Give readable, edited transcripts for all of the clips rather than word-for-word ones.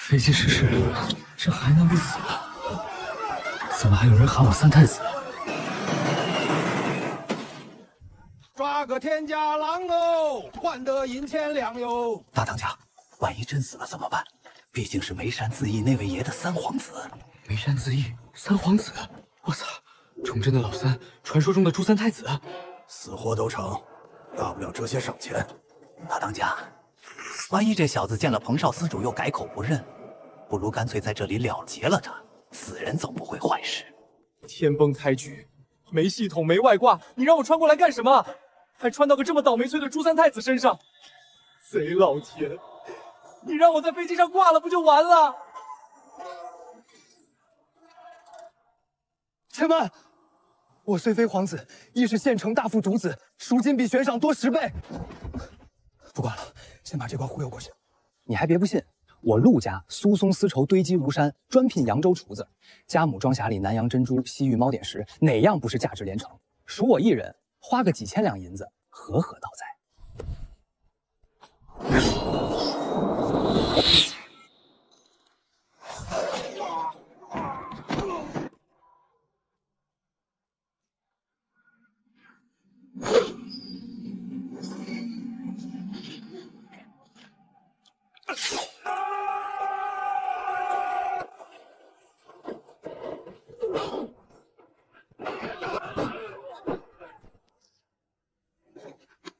飞机失事，这还能不死？怎么还有人喊我三太子？抓个天家郎哦，换得银钱两哟。大当家，万一真死了怎么办？毕竟是眉山自缢那位爷的三皇子。眉山自缢，三皇子，我操！崇祯的老三，传说中的朱三太子，死活都成，大不了折些赏钱。大当家，万一这小子见了彭少司主又改口不认，不如干脆在这里了结了他。死人总不会坏事。天崩开局，没系统没外挂，你让我穿过来干什么？还穿到个这么倒霉催的朱三太子身上，贼老天！你让我在飞机上挂了不就完了？且慢！我虽非皇子，亦是县城大富独子，赎金比悬赏多10倍。不管了，先把这关忽悠过去。你还别不信，我陆家苏松丝绸堆积如山，专聘扬州厨子，家母装匣里南洋珍珠、西域猫点石，哪样不是价值连城？赎我一人，花个几千两银子，和和道哉。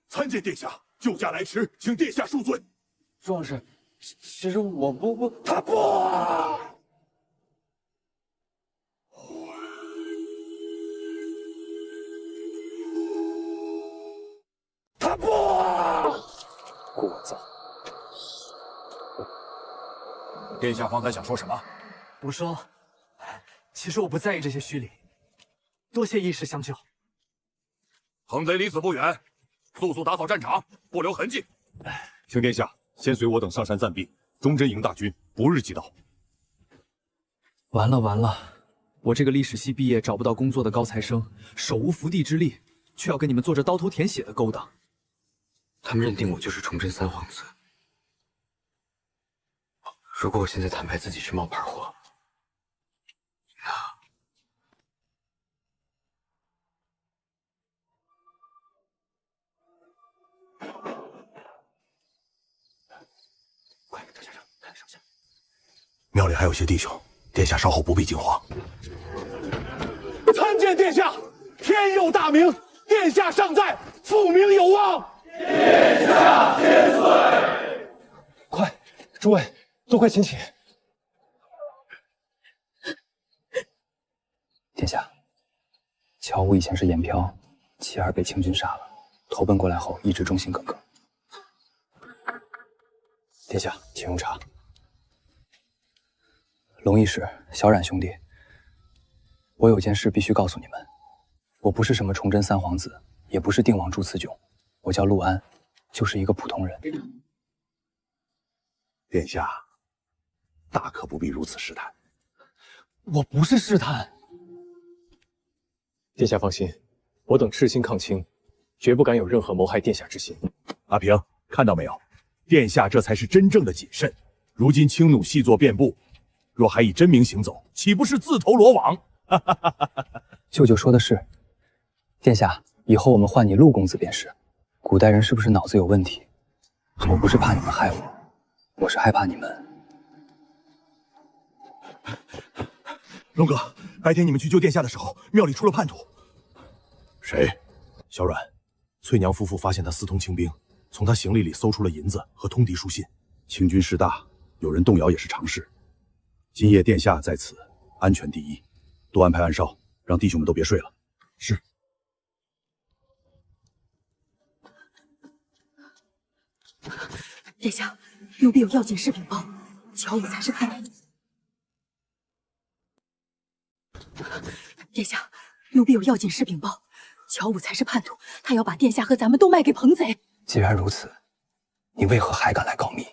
参见殿下，救驾来迟，请殿下恕罪。壮士，其实我不，他不。他不。聒噪！殿下方才想说什么？我说，其实我不在意这些虚礼，多谢义士相救。横贼离此不远，速速打扫战场，不留痕迹。请殿下先随我等上山暂避，忠贞营大军不日即到。完了完了，我这个历史系毕业找不到工作的高材生，手无缚地之力，却要跟你们做着刀头舔血的勾当。他们认定我就是崇祯三皇子。如果我现在坦白自己是冒牌货，快，程先生，看上下。庙里还有些弟兄，殿下稍后不必惊慌。参见殿下，天佑大明，殿下尚在，复明有望。殿下千岁！快，诸位都快请起。殿下，乔武以前是盐漂，妻儿被清军杀了，投奔过来后一直忠心耿耿。殿下，请用茶。龙义士、小冉兄弟，我有件事必须告诉你们，我不是什么崇祯三皇子，也不是定王朱慈炯，我叫陆安，就是一个普通人。殿下，大可不必如此试探。我不是试探。殿下放心，我等赤心抗清，绝不敢有任何谋害殿下之心。阿平，看到没有？殿下这才是真正的谨慎。如今轻弩细作遍布，若还以真名行走，岂不是自投罗网？舅舅说的是，殿下，以后我们唤你陆公子便是。古代人是不是脑子有问题？我不是怕你们害我，我是害怕你们。龙哥，白天你们去救殿下的时候，庙里出了叛徒。谁？小阮，翠娘夫妇发现他私通清兵，从他行李里搜出了银子和通敌书信。清军势大，有人动摇也是常事。今夜殿下在此，安全第一，多安排暗哨，让弟兄们都别睡了。是。殿下，奴婢有要紧事禀报，乔武才是叛徒。殿下，奴婢有要紧事禀报，乔武才是叛徒，他要把殿下和咱们都卖给彭贼。既然如此，你为何还敢来告密？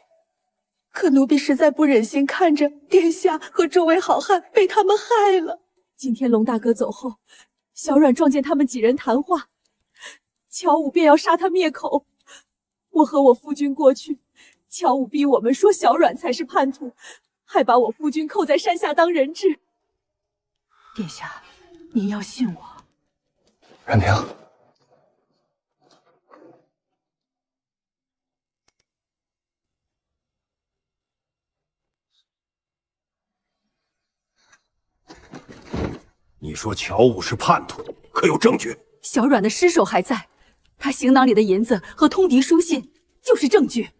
可奴婢实在不忍心看着殿下和众位好汉被他们害了。今天龙大哥走后，小阮撞见他们几人谈话，乔武便要杀他灭口。我和我夫君过去，乔武逼我们说小阮才是叛徒，还把我夫君扣在山下当人质。殿下，您要信我。阮平，你说乔武是叛徒，可有证据？小阮的尸首还在，他行囊里的银子和通敌书信就是证据。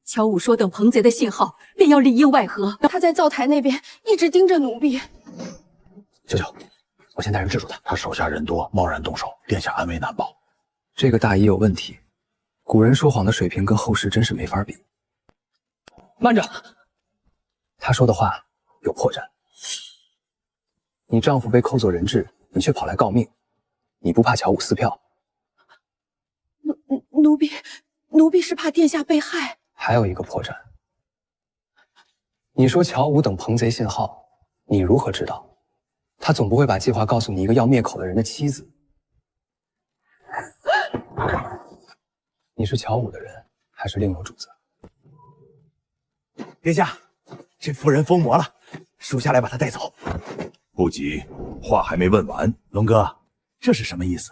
乔武说等彭贼的信号，便要里应外合。他在灶台那边一直盯着奴婢。舅舅，我先带人制住他。他手下人多，贸然动手，殿下安危难保。这个大姨有问题，古人说谎的水平跟后世真是没法比。慢着，他说的话有破绽。你丈夫被扣做人质，你却跑来告密，你不怕乔武撕票？奴婢是怕殿下被害。还有一个破绽，你说乔武等彭贼信号，你如何知道？他总不会把计划告诉你一个要灭口的人的妻子。你是乔武的人，还是另有主子？殿下，这妇人疯魔了，属下来把她带走。不急，话还没问完。龙哥，这是什么意思？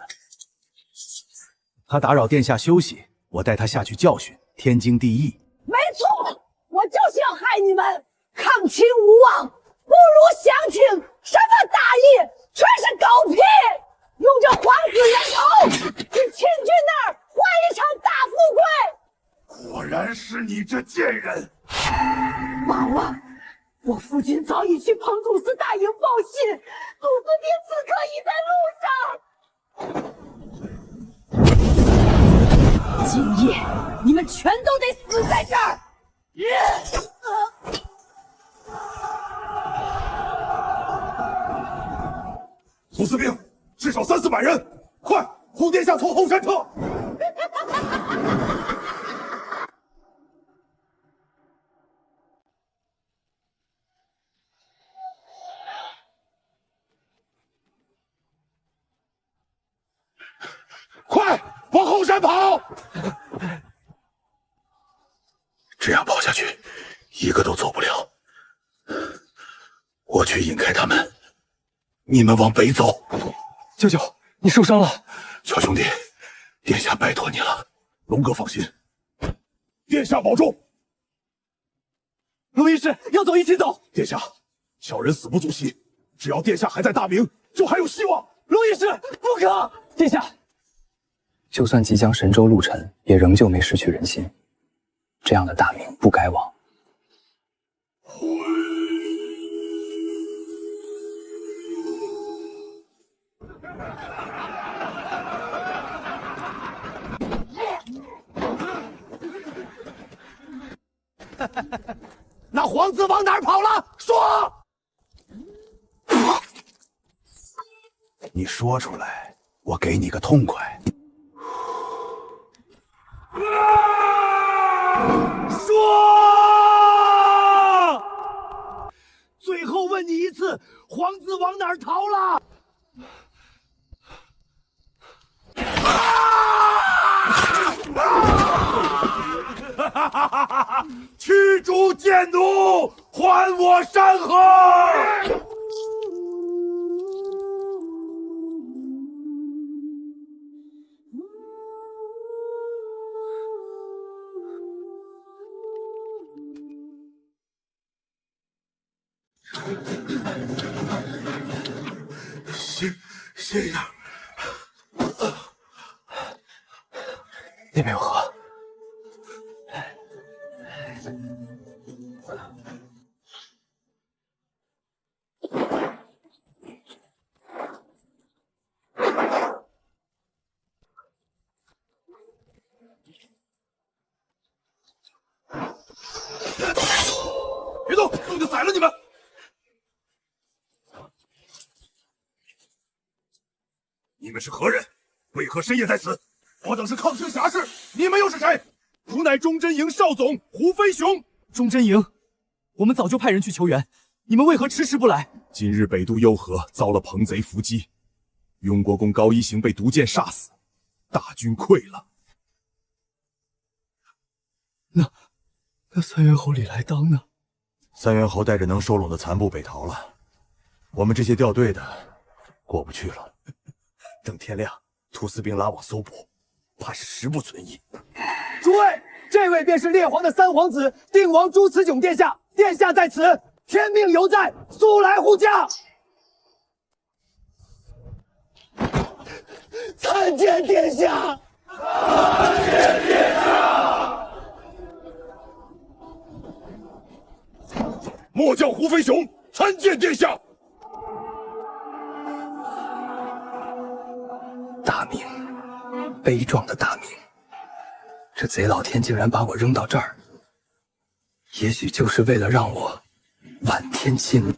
他打扰殿下休息，我带他下去教训，天经地义。没错，我就是要害你们，抗秦无望，不如降秦。什么大义，全是狗屁！用这皇子人头去秦军那儿换一场大富贵。果然是你这贱人！完了，我夫君早已去彭祖司大营报信，祖司兵此刻已在路上。今夜你们全都得死在这儿！祖司兵至少300-400人，快护殿下从后山撤！快往后山跑！这样跑下去，一个都走不了。我去引开他们，你们往北走。舅舅，你受伤了。乔兄弟，殿下拜托你了。龙哥放心，殿下保重。龙医师，要走一起走。殿下，小人死不足惜，只要殿下还在大明，就还有希望。龙医师，不可！殿下，就算即将神州陆沉，也仍旧没失去人心。这样的大明不该亡。那皇子往哪儿跑了？说！你说出来，我给你个痛快。说！最后问你一次，皇子往哪儿逃了？驱逐贱奴，还我山河！谢爷，那边有河。别动，动就宰了你们！你们是何人？为何深夜在此？我等是抗清侠士，你们又是谁？吾乃忠贞营少总胡飞雄。忠贞营，我们早就派人去求援，你们为何迟迟不来？今日北渡幽河遭了彭贼伏击，雍国公高一行被毒箭杀死，大军溃了。那3月后李来当呢？三元侯带着能收拢的残部北逃了，我们这些掉队的过不去了。等天亮，土司兵拉网搜捕，怕是时不存疑。诸位，这位便是列皇的三皇子定王朱慈炯殿下，殿下在此，天命犹在，速来护驾。参见殿下！参见殿下！末将胡飞雄参见殿下。大明，悲壮的大明，这贼老天竟然把我扔到这儿，也许就是为了让我晚天亲。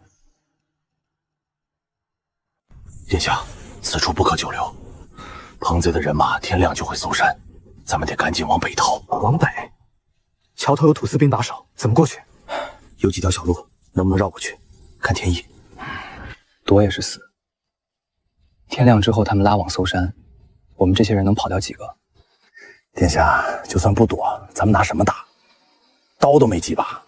殿下，此处不可久留，彭贼的人马天亮就会搜山，咱们得赶紧往北逃。往北，桥头有土司兵把守，怎么过去？有几条小路，能不能绕过去？看天意。躲也是死。天亮之后，他们拉网搜山，我们这些人能跑掉几个？殿下，就算不躲，咱们拿什么打？刀都没几把。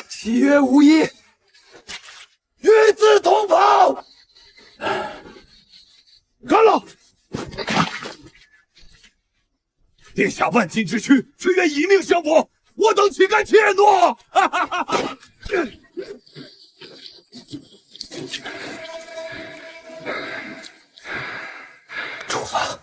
契约无疑，与子同跑。干了！殿下万金之躯，却愿以命相搏，我等岂敢怯懦？出发！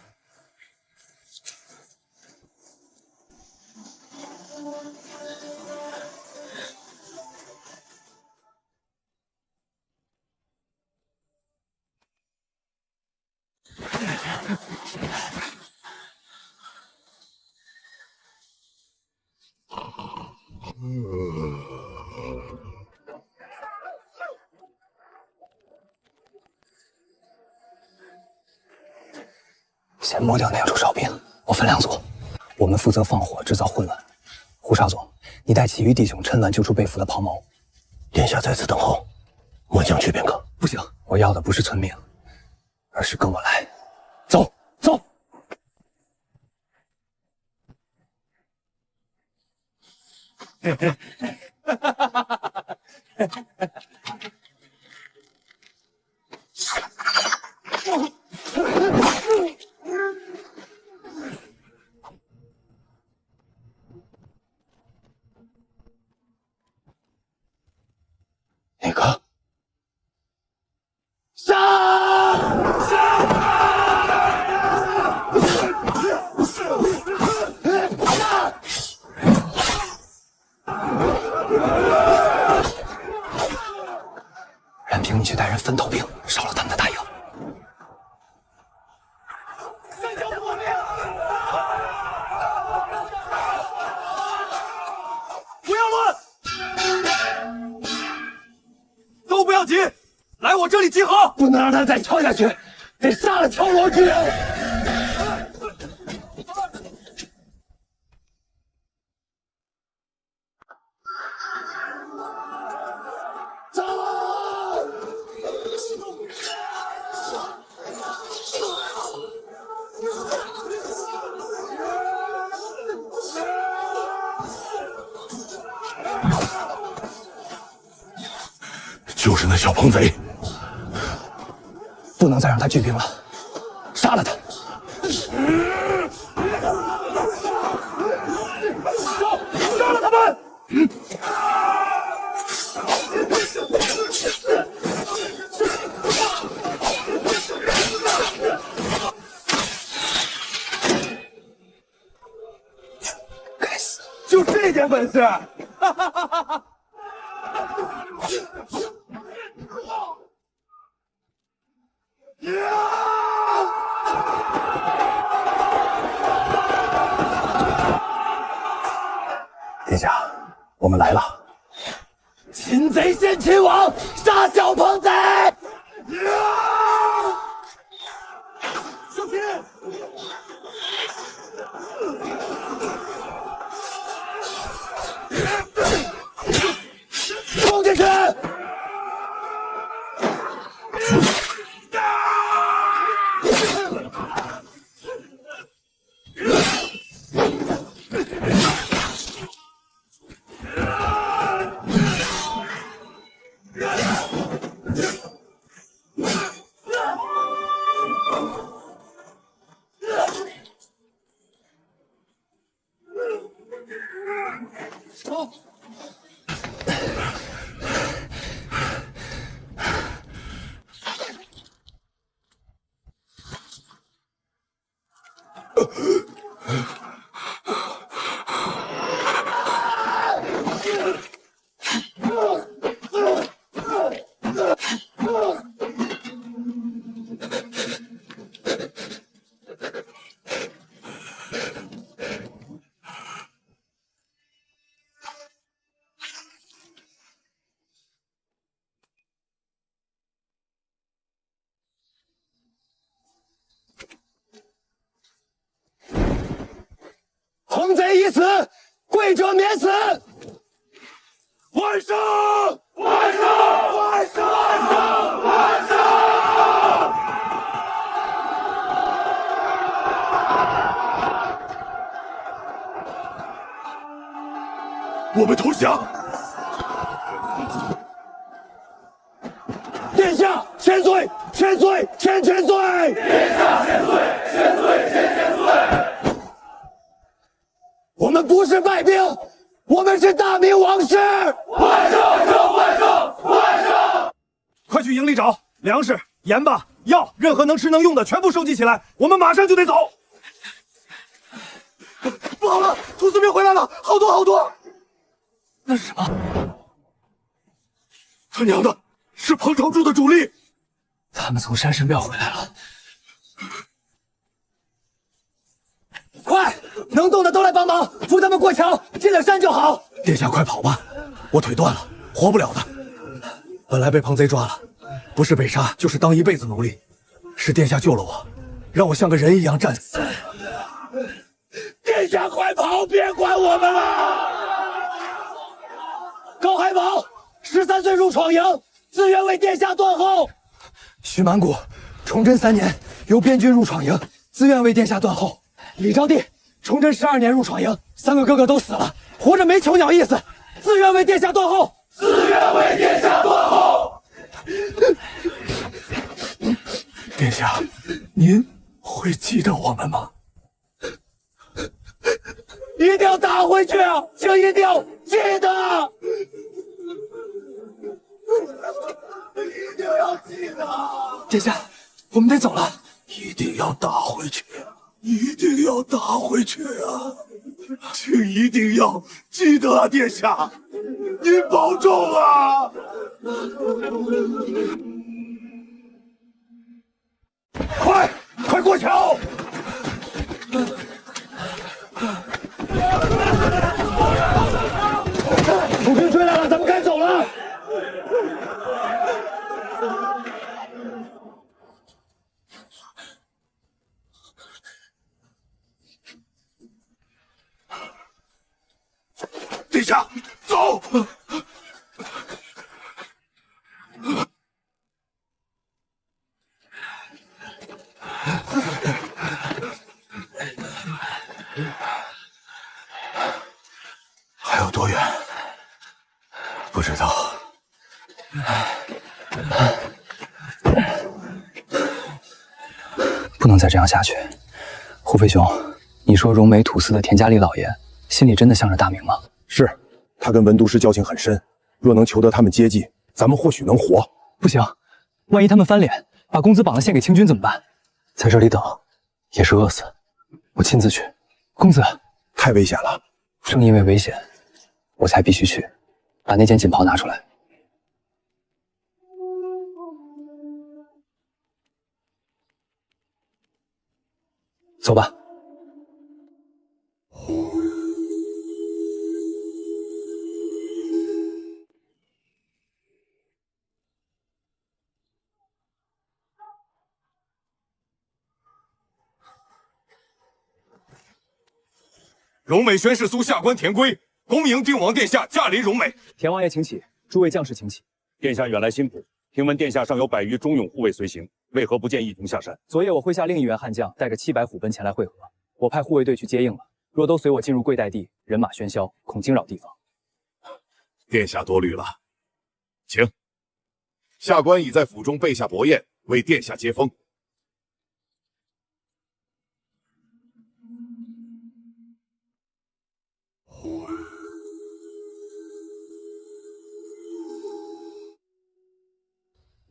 先摸掉那2处哨兵，我分2组，我们负责放火制造混乱。胡少总，你带其余弟兄趁乱救出被俘的庞某。殿下在此等候，末将去便可。不行，我要的不是存命，而是跟我来。走走。那个，冉平，你去带人分头兵，烧了他们的大营。不要乱！都不要急，来我这里集合！不能让他再抄下去，得杀了敲锣之人。走！就是那小彭贼，不能再让他聚兵了，杀了他！杀了他们！该死！就这点本事！殿下，我们来了。擒贼先擒王，杀小彭贼！小心！冲进去！红贼已死，贵者免死。万圣！万圣！万圣！万圣！我们投降。殿下，千岁！千岁！千岁！殿下，千岁！千岁！千岁！我们不是败兵，我们是大明王室！万圣！万圣！万圣！快去营里找粮食、盐巴、药，任何能吃能用的全部收集起来，我们马上就得走。不好了，土司兵回来了，好多好多！那是什么？他娘的，是彭城柱的主力！他们从山神庙回来了。快，能动的都来帮忙，扶他们过桥，进了山就好。殿下，快跑吧，我腿断了，活不了的。本来被庞贼抓了，不是被杀，就是当一辈子奴隶。是殿下救了我，让我像个人一样战死。殿下，快跑，别管我们了！高海宝，13岁入闯营，自愿为殿下断后。徐满谷，崇祯3年由边军入闯营，自愿为殿下断后。李招娣，崇祯12年入闯营，3个哥哥都死了，活着没囚鸟意思，自愿为殿下断后。自愿为殿下断后。殿下，您会记得我们吗？一定要打回去啊！请一定要记得，一定要记得。殿下，我们得走了，一定要打回去，一定要打回去啊！请一定要记得啊，殿下，您保重啊！快过桥！楚军追来了，咱们该走了。殿下，走！还有多远？不知道。不能再这样下去。胡飞雄，你说荣美土司的田家利老爷心里真的向着大明吗？是，他跟文都师交情很深，若能求得他们接济，咱们或许能活。不行，万一他们翻脸，把公子绑了献给清军怎么办？在这里等，也是饿死。我亲自去。公子，太危险了。正因为危险，我才必须去。把那件锦袍拿出来。走吧。荣美宣誓苏下官田归，恭迎定王殿下驾临荣美。田王爷请起，诸位将士请起。殿下远来辛苦，听闻殿下尚有100余忠勇护卫随行，为何不见一同下山？昨夜我麾下另一员悍将带着700虎贲前来会合，我派护卫队去接应了。若都随我进入贵代地，人马喧嚣，恐惊扰地方。殿下多虑了，请。下官已在府中备下薄宴，为殿下接风。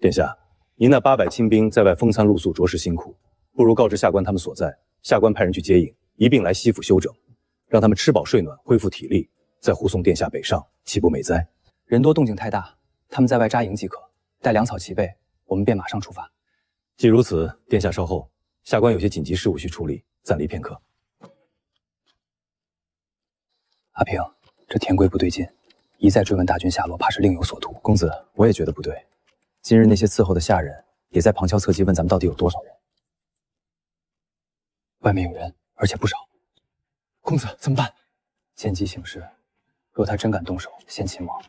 殿下，您那800亲兵在外风餐露宿，着实辛苦，不如告知下官他们所在，下官派人去接应，一并来西府休整，让他们吃饱睡暖，恢复体力，再护送殿下北上，岂不美哉？人多动静太大，他们在外扎营即可。待粮草齐备，我们便马上出发。既如此，殿下稍后，下官有些紧急事务需处理，暂离片刻。阿平，这田归不对劲，一再追问大军下落，怕是另有所图。公子，我也觉得不对。今日那些伺候的下人也在旁敲侧击问咱们到底有多少人。外面有人，而且不少。公子怎么办？见机行事，若他真敢动手，先擒王。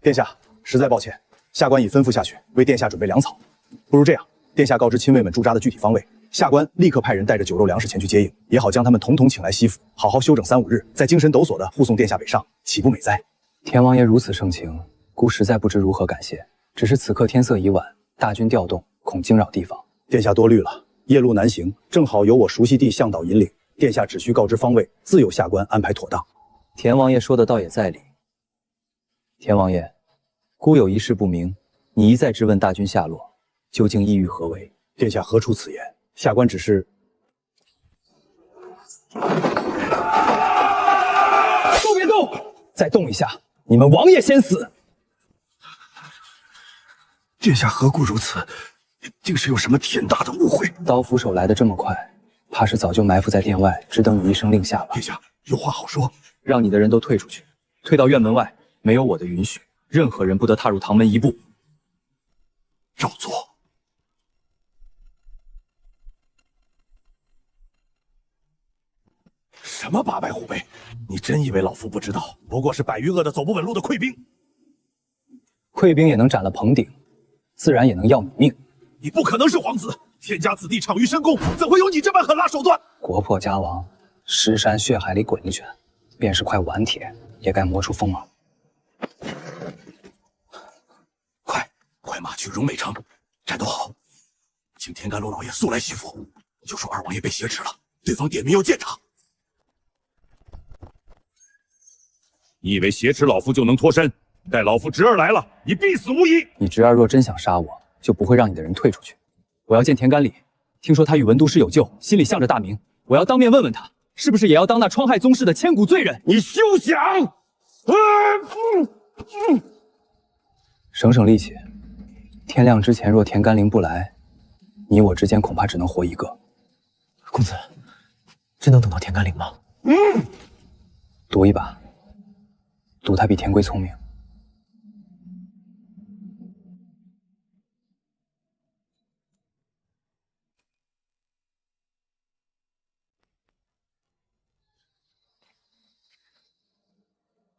殿下，实在抱歉，下官已吩咐下去，为殿下准备粮草。不如这样，殿下告知亲卫们驻扎的具体方位，下官立刻派人带着酒肉粮食前去接应，也好将他们统统请来西府，好好休整3、5日，再精神抖擞的护送殿下北上，岂不美哉？田王爷如此盛情，孤实在不知如何感谢。只是此刻天色已晚，大军调动，恐惊扰地方。殿下多虑了，夜路难行，正好由我熟悉地向导引领，殿下只需告知方位，自有下官安排妥当。田王爷说的倒也在理。田王爷，孤有一事不明，你一再质问大军下落，究竟意欲何为？殿下何出此言？下官只是……都别动！再动一下，你们王爷先死！殿下何故如此？定是有什么天大的误会。刀斧手来得这么快，怕是早就埋伏在殿外，只等你一声令下吧。殿下有话好说，让你的人都退出去，退到院门外。没有我的允许，任何人不得踏入堂门一步。照做。什么8百护卫？你真以为老夫不知道？不过是100余个的走不稳路的溃兵。溃兵也能斩了棚顶，自然也能要你命。你不可能是皇子，天家子弟敞于深宫，怎会有你这般狠辣手段？国破家亡，尸山血海里滚一圈，便是块顽铁，也该磨出锋芒。快马去荣美城，战斗好，请田甘罗老爷速来西府，就说二王爷被挟持了，对方点名要见他。你以为挟持老夫就能脱身？待老夫侄儿来了，你必死无疑。你侄儿若真想杀我，就不会让你的人退出去。我要见田甘礼，听说他与文都师有旧，心里向着大明，我要当面问问他，是不是也要当那戡害宗室的千古罪人？你休想！省省力气。天亮之前，若田甘霖不来，你我之间恐怕只能活一个。公子，真能等到田甘霖吗？赌一把，赌他比田归聪明。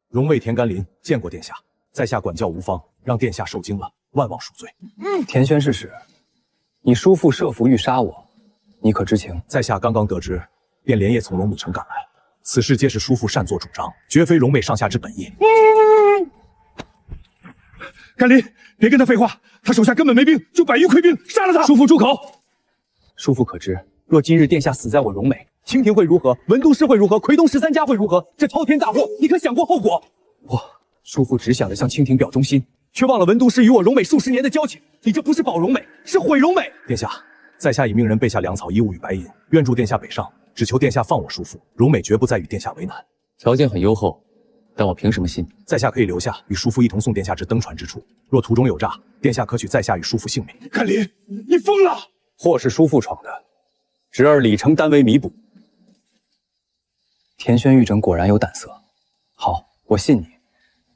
荣卫田甘霖见过殿下，在下管教无方，让殿下受惊了，万望恕罪。田宣是使，你叔父设伏欲杀我，你可知情？在下刚刚得知，便连夜从龙母城赶来。此事皆是叔父擅作主张，绝非荣卫上下之本意。甘霖，别跟他废话，他手下根本没兵，就100余溃兵，杀了他！叔父住口！叔父可知，若今日殿下死在我荣美，清廷会如何？文都师会如何？夔东13家会如何？这滔天大祸，你可想过后果？叔父只想着向清廷表忠心，却忘了文都师与我荣美数十年的交情。你这不是保荣美，是毁荣美！殿下，在下已命人备下粮草、衣物与白银，愿助殿下北上，只求殿下放我叔父，荣美绝不再与殿下为难。条件很优厚，但我凭什么信？在下可以留下，与叔父一同送殿下至登船之处。若途中有诈，殿下可取在下与叔父性命。甘霖，你疯了！祸是叔父闯的，侄儿李承担为弥补。田宣玉整果然有胆色，好，我信你。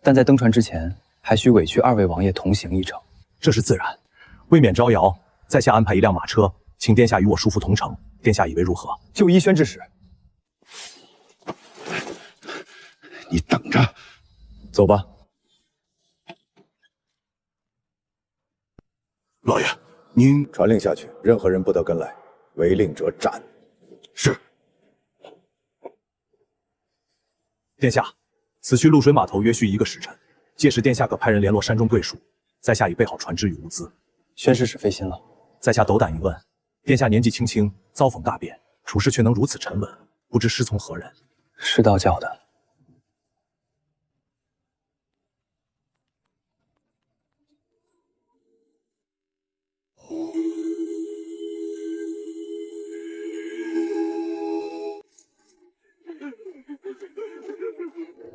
但在登船之前，还需委屈2位王爷同行一程。这是自然，为免招摇，在下安排一辆马车，请殿下与我叔父同乘。殿下以为如何？就依宣之使。你等着，走吧。老爷，您传令下去，任何人不得跟来，违令者斩。是。殿下，此去潞水码头约需1个时辰，届时殿下可派人联络山中贵属，在下已备好船只与物资。宣使使费心了。在下斗胆一问，殿下年纪轻轻，遭逢大变，处事却能如此沉稳，不知师从何人？是道教的。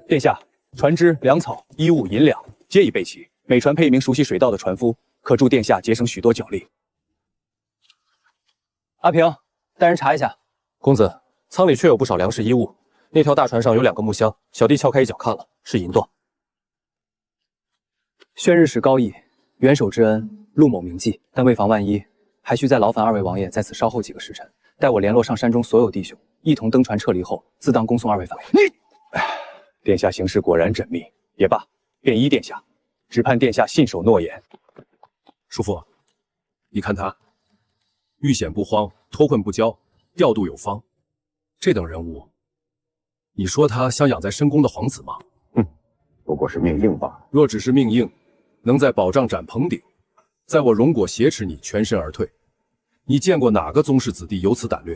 殿下，船只、粮草、衣物、银两皆已备齐，每船配一名熟悉水道的船夫，可助殿下节省许多脚力。阿平，带人查一下。公子，舱里确有不少粮食衣物。那条大船上有2个木箱，小弟撬开一角看了，是银垛。宣日使高义，元首之恩，陆某铭记。但为防万一，还需再劳烦2位王爷在此稍候几个时辰，待我联络上山中所有弟兄，一同登船撤离后，自当恭送2位返回。殿下行事果然缜密，也罢，便依殿下，只盼殿下信守诺言。叔父，你看他，遇险不慌，脱困不骄，调度有方，这等人物，你说他像养在深宫的皇子吗？不过是命硬罢了。若只是命硬，能在宝帐斩棚顶，在我荣果挟持你全身而退，你见过哪个宗室子弟有此胆略？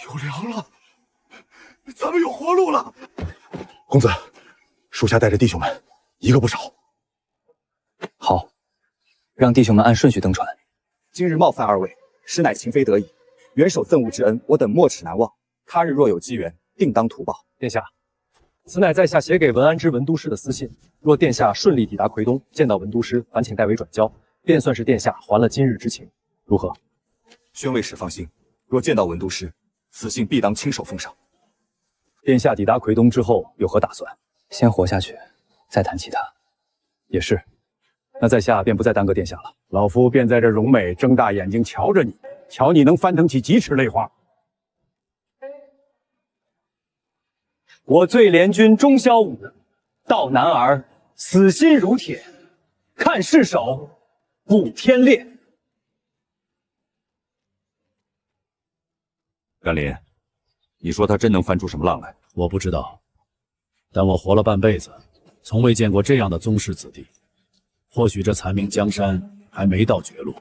有粮了，咱们有活路了。公子，属下带着弟兄们一个不少。好，让弟兄们按顺序登船。今日冒犯2位，实乃情非得已。元首赠物之恩，我等没齿难忘。他日若有机缘，定当图报。殿下，此乃在下写给文安之文都师的私信。若殿下顺利抵达夔东，见到文都师，烦请代为转交，便算是殿下还了今日之情。如何？宣慰使放心，若见到文都师，此信必当亲手奉上。殿下抵达夔东之后有何打算？先活下去，再谈其他。也是，那在下便不再耽搁殿下了。老夫便在这荣美睁大眼睛瞧着你，瞧你能翻腾起几尺泪花。我醉联军钟宵武，到男儿死心如铁，看尸首不天裂。甘霖，你说他真能翻出什么浪来？我不知道，但我活了半辈子，从未见过这样的宗室子弟。或许这残明江山还没到绝路。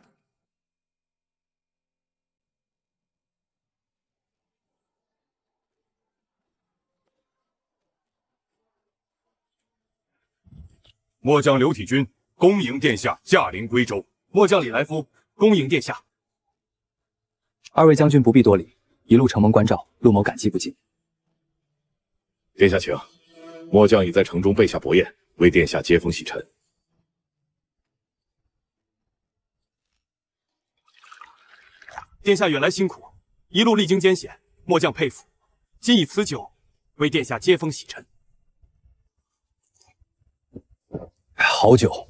末将刘体君恭迎殿下驾临归州。末将李来夫恭迎殿下。2位将军不必多礼，一路承蒙关照，陆某感激不尽。殿下请，末将已在城中备下薄宴，为殿下接风洗尘。殿下远来辛苦，一路历经艰险，末将佩服。今以此酒为殿下接风洗尘。好酒。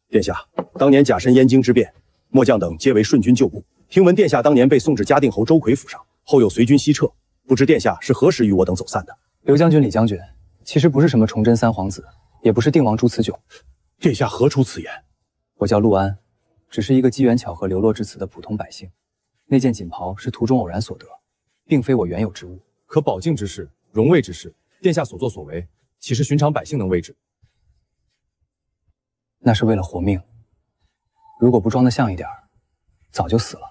殿下，当年甲申燕京之变，末将等皆为顺军旧部。听闻殿下当年被送至嘉定侯周奎府上，后又随军西撤，不知殿下是何时与我等走散的？刘将军、李将军，其实不是什么崇祯3皇子，也不是定王诛此酒。殿下何出此言？我叫陆安，只是一个机缘巧合流落至此的普通百姓。那件锦袍是途中偶然所得，并非我原有之物。可宝镜之事、荣卫之事，殿下所作所为，岂是寻常百姓能为之？那是为了活命。如果不装得像一点，早就死了。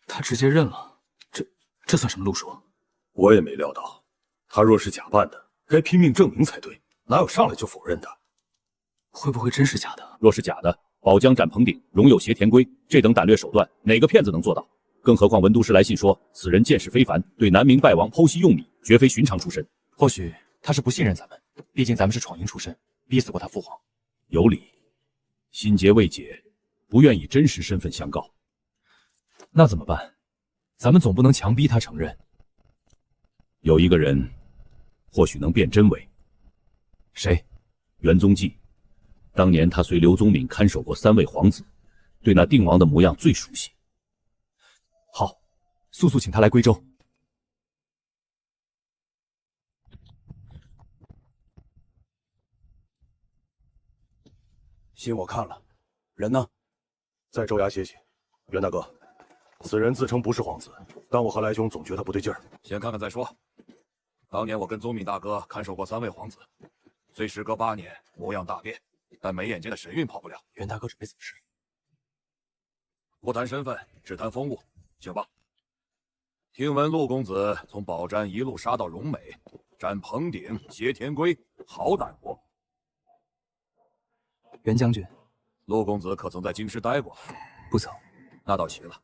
他直接认了，这算什么路数？我也没料到，他若是假扮的，该拼命证明才对，哪有上来就否认的？会不会真是假的？若是假的，宝江斩棚顶，荣有挟田龟，这等胆略手段，哪个骗子能做到？更何况文都师来信说，此人见识非凡，对南明败亡剖析用米，绝非寻常出身。或许他是不信任咱们，毕竟咱们是闯营出身，逼死过他父皇。有理，心结未解，不愿以真实身份相告。那怎么办？咱们总不能强逼他承认。有一个人，或许能辨真伪。谁？元宗纪。当年他随刘宗敏看守过3位皇子，对那定王的模样最熟悉。好，速速请他来归州。信我看了，人呢？在州衙歇息。袁大哥，此人自称不是皇子，但我和来兄总觉得不对劲儿。先看看再说。当年我跟宗敏大哥看守过3位皇子，虽时隔8年，模样大变，但眉眼间的神韵跑不了。袁大哥准备怎么事？不谈身份，只谈风物，请吧。听闻陆公子从宝毡一路杀到荣美，斩彭鼎、挟田龟，好胆活。袁将军，陆公子可曾在京师待过？不曾。那倒奇了。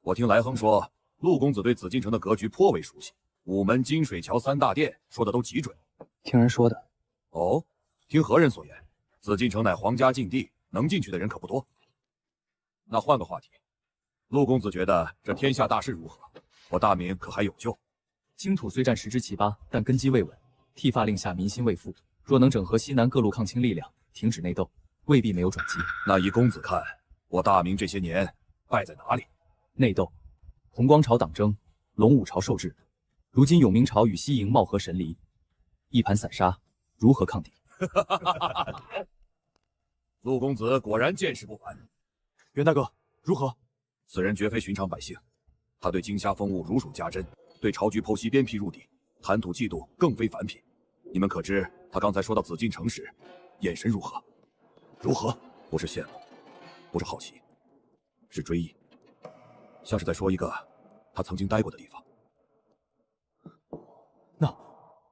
我听来亨说，陆公子对紫禁城的格局颇为熟悉，午门、金水桥3大殿说的都极准。听人说的。哦，听何人所言？紫禁城乃皇家禁地，能进去的人可不多。那换个话题，陆公子觉得这天下大势如何？我大明可还有救？京土虽战10之其8，但根基未稳，剃发令下民心未复。若能整合西南各路抗清力量，停止内斗，未必没有转机。那依公子看，我大明这些年败在哪里？内斗，弘光朝党争，隆武朝受制，如今永明朝与西营貌合神离，一盘散沙，如何抗敌？陆公子果然见识不凡。袁大哥，如何？此人绝非寻常百姓，他对荆虾风物如数家珍，对朝局剖析鞭辟入底，谈吐气度更非凡品。你们可知他刚才说到紫禁城时，眼神如何？如何？不是羡慕，不是好奇，是追忆，像是在说一个他曾经待过的地方。那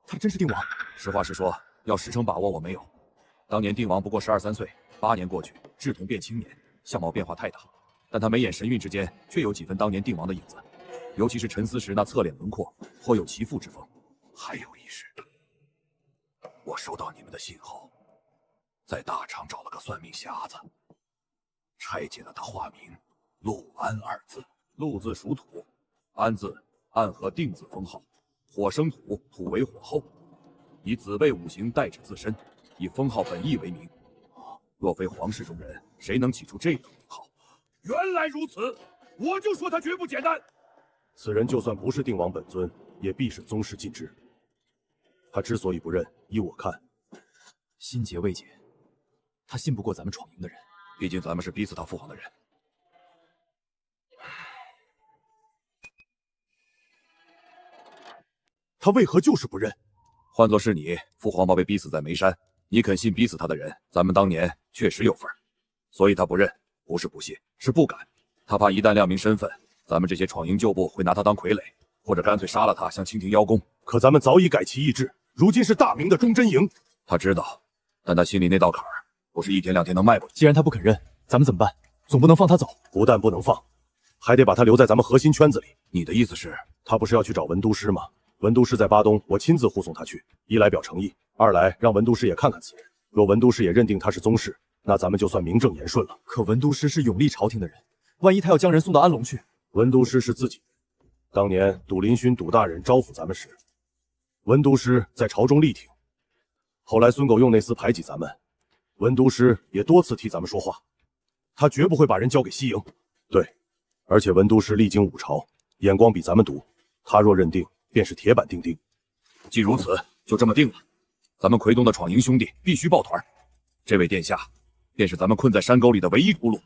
他真是定王？实话实说，要10成把握我没有。当年定王不过12、13岁，8年过去，志同变青年，相貌变化太大，但他眉眼神韵之间却有几分当年定王的影子，尤其是沉思时那侧脸轮廓，颇有其父之风。还有一事，我收到你们的信后，在大厂找了个算命匣子，拆解了他化名陆安2字。陆字属土，安字暗合定字封号，火生土，土为火候，以子辈5行代指自身，以封号本意为名。若非皇室中人，谁能起出这等名号？原来如此，我就说他绝不简单。此人就算不是定王本尊，也必是宗室尽知。他之所以不认，依我看，心结未解，他信不过咱们闯营的人。毕竟咱们是逼死他父皇的人。他为何就是不认？换作是你，父皇宝被逼死在眉山，你肯信逼死他的人？咱们当年确实有份，所以他不认，不是不信，是不敢。他怕一旦亮明身份，咱们这些闯营旧部会拿他当傀儡，或者干脆杀了他，向清廷邀功。可咱们早已改其意志，如今是大明的忠贞营。他知道，但他心里那道坎儿，不是1天2天能迈过去。既然他不肯认，咱们怎么办？总不能放他走。不但不能放，还得把他留在咱们核心圈子里。你的意思是，他不是要去找文都师吗？文都师在巴东，我亲自护送他去，一来表诚意，二来让文都师也看看此人。若文都师也认定他是宗室，那咱们就算名正言顺了。可文都师是永历朝廷的人，万一他要将人送到安龙去？文都师是自己人。当年笃林勋笃大人招抚咱们时，文都师在朝中力挺。后来孙狗用那厮排挤咱们，文都师也多次替咱们说话。他绝不会把人交给西营。对，而且文都师历经5朝，眼光比咱们毒。他若认定，便是铁板钉钉。既如此，就这么定了。咱们奎东的闯营兄弟必须抱团。这位殿下，便是咱们困在山沟里的唯一出路。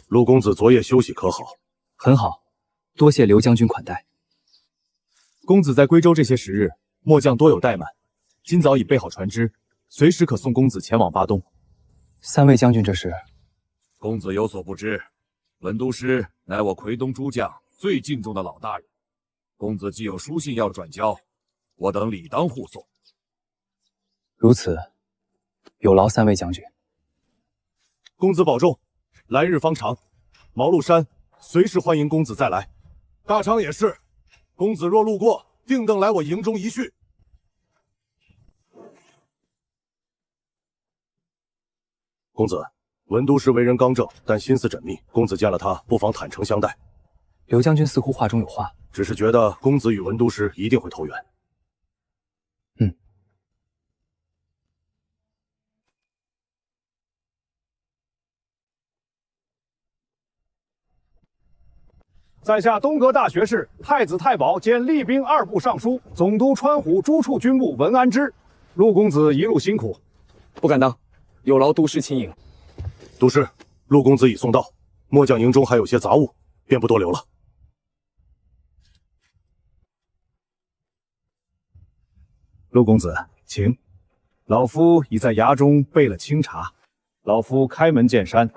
陆公子昨夜休息可好？很好，多谢刘将军款待。公子在归州这些时日，末将多有怠慢，今早已备好船只，随时可送公子前往巴东。3位将军，这是？公子有所不知，文都师乃我奎东诸将最敬重的老大人。公子既有书信要转交，我等理当护送。如此，有劳3位将军。公子保重，来日方长。毛鹿山随时欢迎公子再来。大昌也是，公子若路过，定当来我营中一叙。公子，文都师为人刚正，但心思缜密。公子见了他，不妨坦诚相待。刘将军似乎话中有话，只是觉得公子与文都师一定会投缘。在下东阁大学士太子太保兼吏兵2部尚书、总督川虎诸处军务文安之，陆公子一路辛苦。不敢当，有劳都师亲引。都师，陆公子已送到，末将营中还有些杂物，便不多留了。陆公子，请。老夫已在衙中备了清茶。老夫开门见山，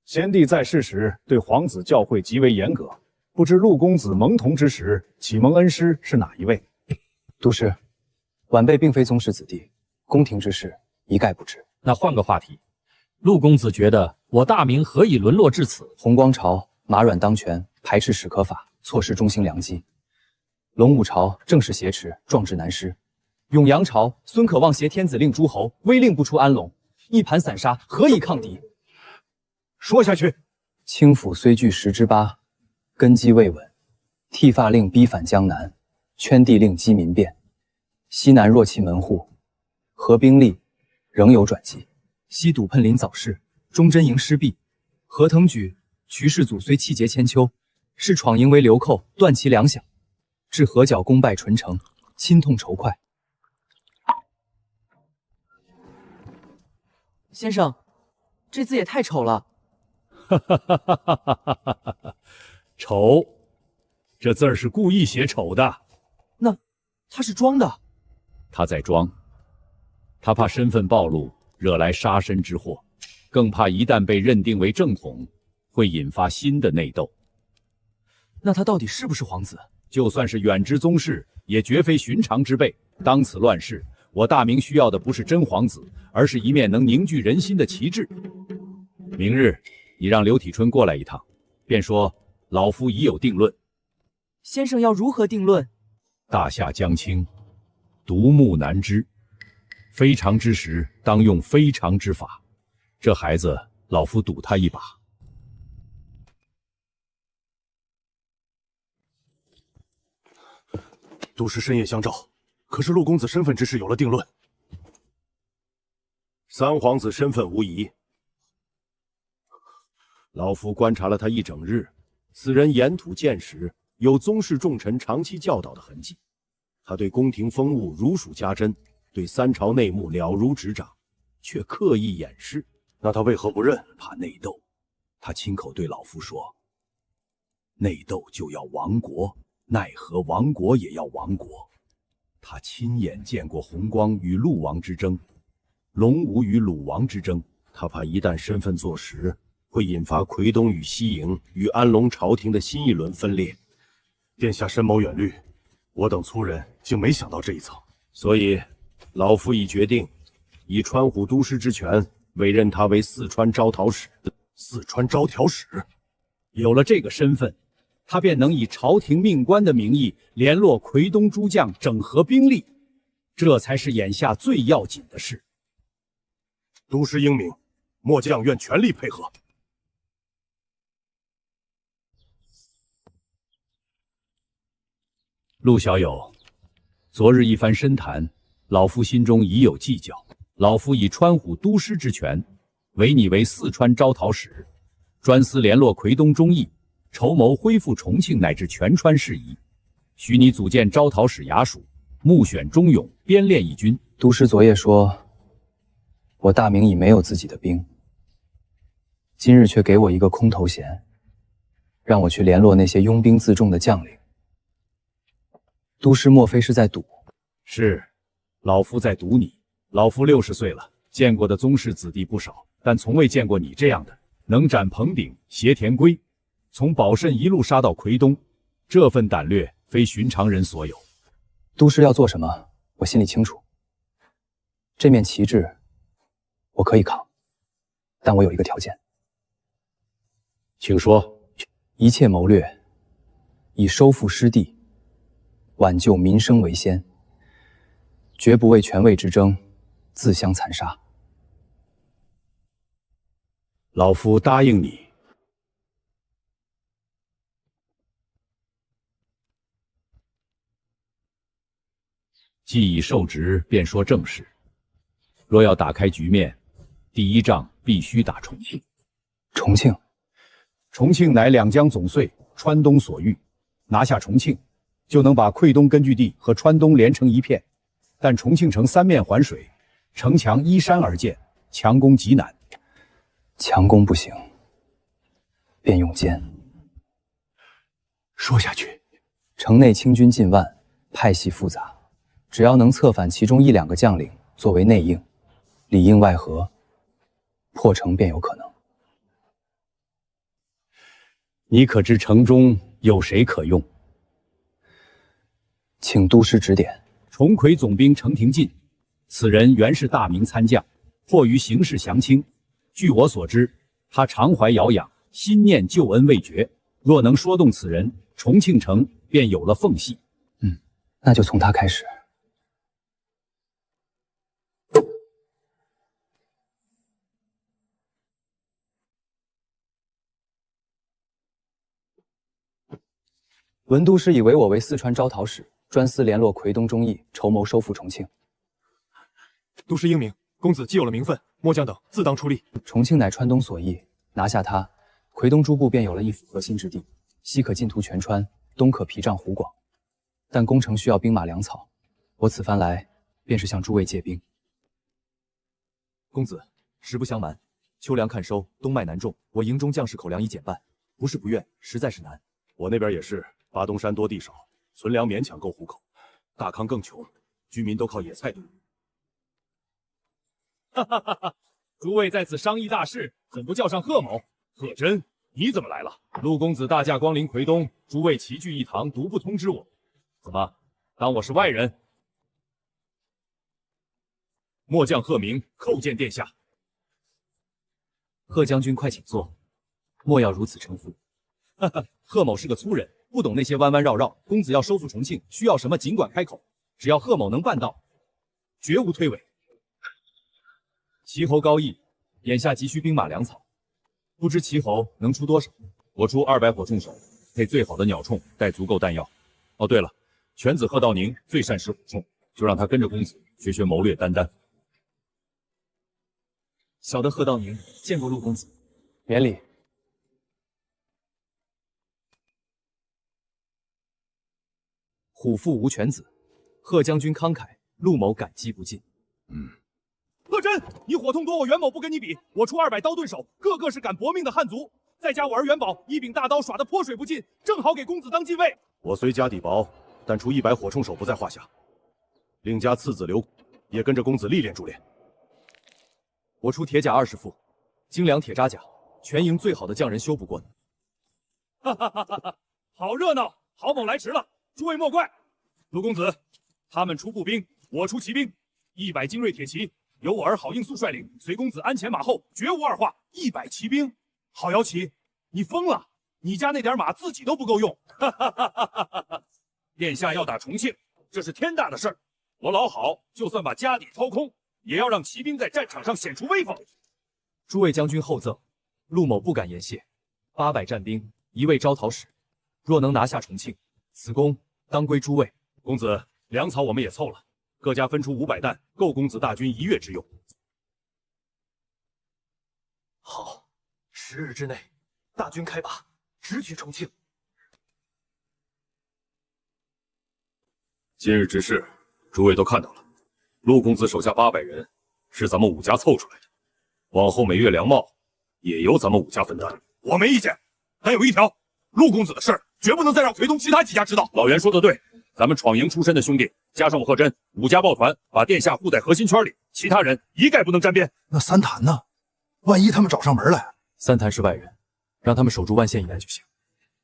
先帝在世时对皇子教诲极为严格，不知陆公子蒙童之时启蒙恩师是哪一位？都师，晚辈并非宗室子弟，宫廷之事一概不知。那换个话题，陆公子觉得我大明何以沦落至此？洪光朝马软当权，排斥史可法，错失中兴良机；隆武朝正是挟持，壮志难施；永阳朝孙可望挟天子令诸侯，威令不出安龙，一盘散沙，何以抗敌？说下去。清府虽据10之8，根基未稳；剃发令逼反江南，圈地令激民变。西南若弃门户，合兵力仍有转机。西堵喷临早逝，忠贞营失弊。何腾举、瞿世祖虽气节千秋，视闯营为流寇，断其粮饷，至合剿功败纯成，亲痛仇快。先生，这字也太丑了。哈哈哈哈哈哈！丑，这字儿是故意写丑的。那他是装的。他在装，他怕身份暴露，惹来杀身之祸，更怕一旦被认定为正统，会引发新的内斗。那他到底是不是皇子？就算是远支宗室，也绝非寻常之辈。当此乱世，我大明需要的不是真皇子，而是一面能凝聚人心的旗帜。明日你让刘体春过来一趟，便说老夫已有定论。先生要如何定论？大夏将倾，独木难支，非常之时当用非常之法。这孩子，老夫赌他一把。都师深夜相召，可是陆公子身份之事有了定论。三皇子身份无疑。老夫观察了他一整日，此人言吐见识，有宗室重臣长期教导的痕迹。他对宫廷风物如数家珍，对三朝内幕了如指掌，却刻意掩饰。那他为何不认？怕内斗。他亲口对老夫说：“内斗就要亡国，奈何亡国也要亡国。”他亲眼见过弘光与陆王之争，隆武与鲁王之争。他怕一旦身份坐实，会引发奎东与西营与安龙朝廷的新一轮分裂。殿下深谋远虑，我等粗人竟没想到这一层。所以，老夫已决定，以川虎都师之权，委任他为四川招讨使。四川招讨使，有了这个身份，他便能以朝廷命官的名义联络奎东诸将，整合兵力，这才是眼下最要紧的事。都师英明，末将愿全力配合。陆小友，昨日一番深谈，老夫心中已有计较。老夫以川虎都师之权，委你为四川招讨使，专司联络奎东忠义，筹谋恢复重庆乃至全川事宜。许你组建招讨使衙署，募选忠勇，编练义军。都师昨夜说，我大明已没有自己的兵，今日却给我一个空头衔，让我去联络那些拥兵自重的将领。都师莫非是在赌？是，老夫在赌你。老夫60岁了，见过的宗室子弟不少，但从未见过你这样的，能斩彭鼎、挟田归，从宝慎一路杀到奎东，这份胆略非寻常人所有。都师要做什么，我心里清楚。这面旗帜，我可以扛，但我有一个条件。请说。一切谋略，以收复失地、挽救民生为先，绝不为权位之争自相残杀。老夫答应你。既已受职，便说正事。若要打开局面，第一仗必须打重庆。重庆，重庆乃两江总穗，川东所欲。拿下重庆，就能把溃东根据地和川东连成一片，但重庆城三面环水，城墙依山而建，强攻极难。强攻不行，便用坚。说下去，城内清军近万，派系复杂，只要能策反其中1、2个将领作为内应，里应外合，破城便有可能。你可知城中有谁可用？请督师指点。重魁总兵程廷进，此人原是大明参将，迫于形势降清。据我所知，他常怀遥仰，心念旧恩未绝。若能说动此人，重庆城便有了缝隙。那就从他开始。文都师以委我为四川招讨使，专司联络奎东忠义，筹谋收复重庆。都师英明，公子既有了名分，末将等自当出力。重庆乃川东所役，拿下它，奎东诸部便有了一府核心之地，西可进图全川，东可屏障湖广。但攻城需要兵马粮草，我此番来便是向诸位借兵。公子，实不相瞒，秋粮看收，冬麦难种，我营中将士口粮已减半，不是不愿，实在是难。我那边也是，巴东山多地少，存粮勉强够糊口，大康更穷，居民都靠野菜度日。哈哈哈哈！诸位在此商议大事，怎不叫上贺某？贺真，你怎么来了？陆公子大驾光临奎东，诸位齐聚一堂，独不通知我，怎么当我是外人？末将贺明叩见殿下。贺将军快请坐，莫要如此称呼。哈哈，贺某是个粗人，不懂那些弯弯绕绕。公子要收复重庆，需要什么尽管开口，只要贺某能办到，绝无推诿。齐侯高义，眼下急需兵马粮草，不知齐侯能出多少？我出200火铳手，配最好的鸟铳，带足够弹药。哦，对了，犬子贺道宁最善使火铳，就让他跟着公子学学谋略担当。小的贺道宁见过陆公子，免礼。虎父无犬子，贺将军慷慨，陆某感激不尽。贺真，你火铳多，我袁某不跟你比。我出200刀盾手，个个是敢搏命的汉族，再加我儿元宝一柄大刀耍得泼水不进，正好给公子当禁卫。我虽家底薄，但出100火铳手不在话下。另加次子刘也跟着公子历练铸练。我出铁甲20副，精良铁扎甲，全营最好的匠人修不过你。哈哈哈哈！好热闹，郝某来迟了，诸位莫怪。陆公子，他们出步兵，我出骑兵，100精锐铁骑。由我儿郝应素率领，随公子鞍前马后，绝无二话。100骑兵，郝摇旗，你疯了！你家那点马自己都不够用。哈哈哈哈哈哈！殿下要打重庆，这是天大的事儿。我老郝就算把家底掏空，也要让骑兵在战场上显出威风。诸位将军厚赠，陆某不敢言谢。800战兵，1位招讨使，若能拿下重庆，此功当归诸位。公子，粮草我们也凑了。各家分出500担，够公子大军1月之用。好，10日之内，大军开拔，直取重庆。今日之事，诸位都看到了。陆公子手下800人，是咱们5家凑出来的。往后每月粮秣也由咱们5家分担。我没意见，但有一条，陆公子的事儿绝不能再让奎东其他几家知道。老袁说的对，咱们闯营出身的兄弟，加上我贺真，5家抱团，把殿下护在核心圈里，其他人一概不能沾边。那三坛呢？万一他们找上门来，三坛是外人，让他们守住万县以南就行。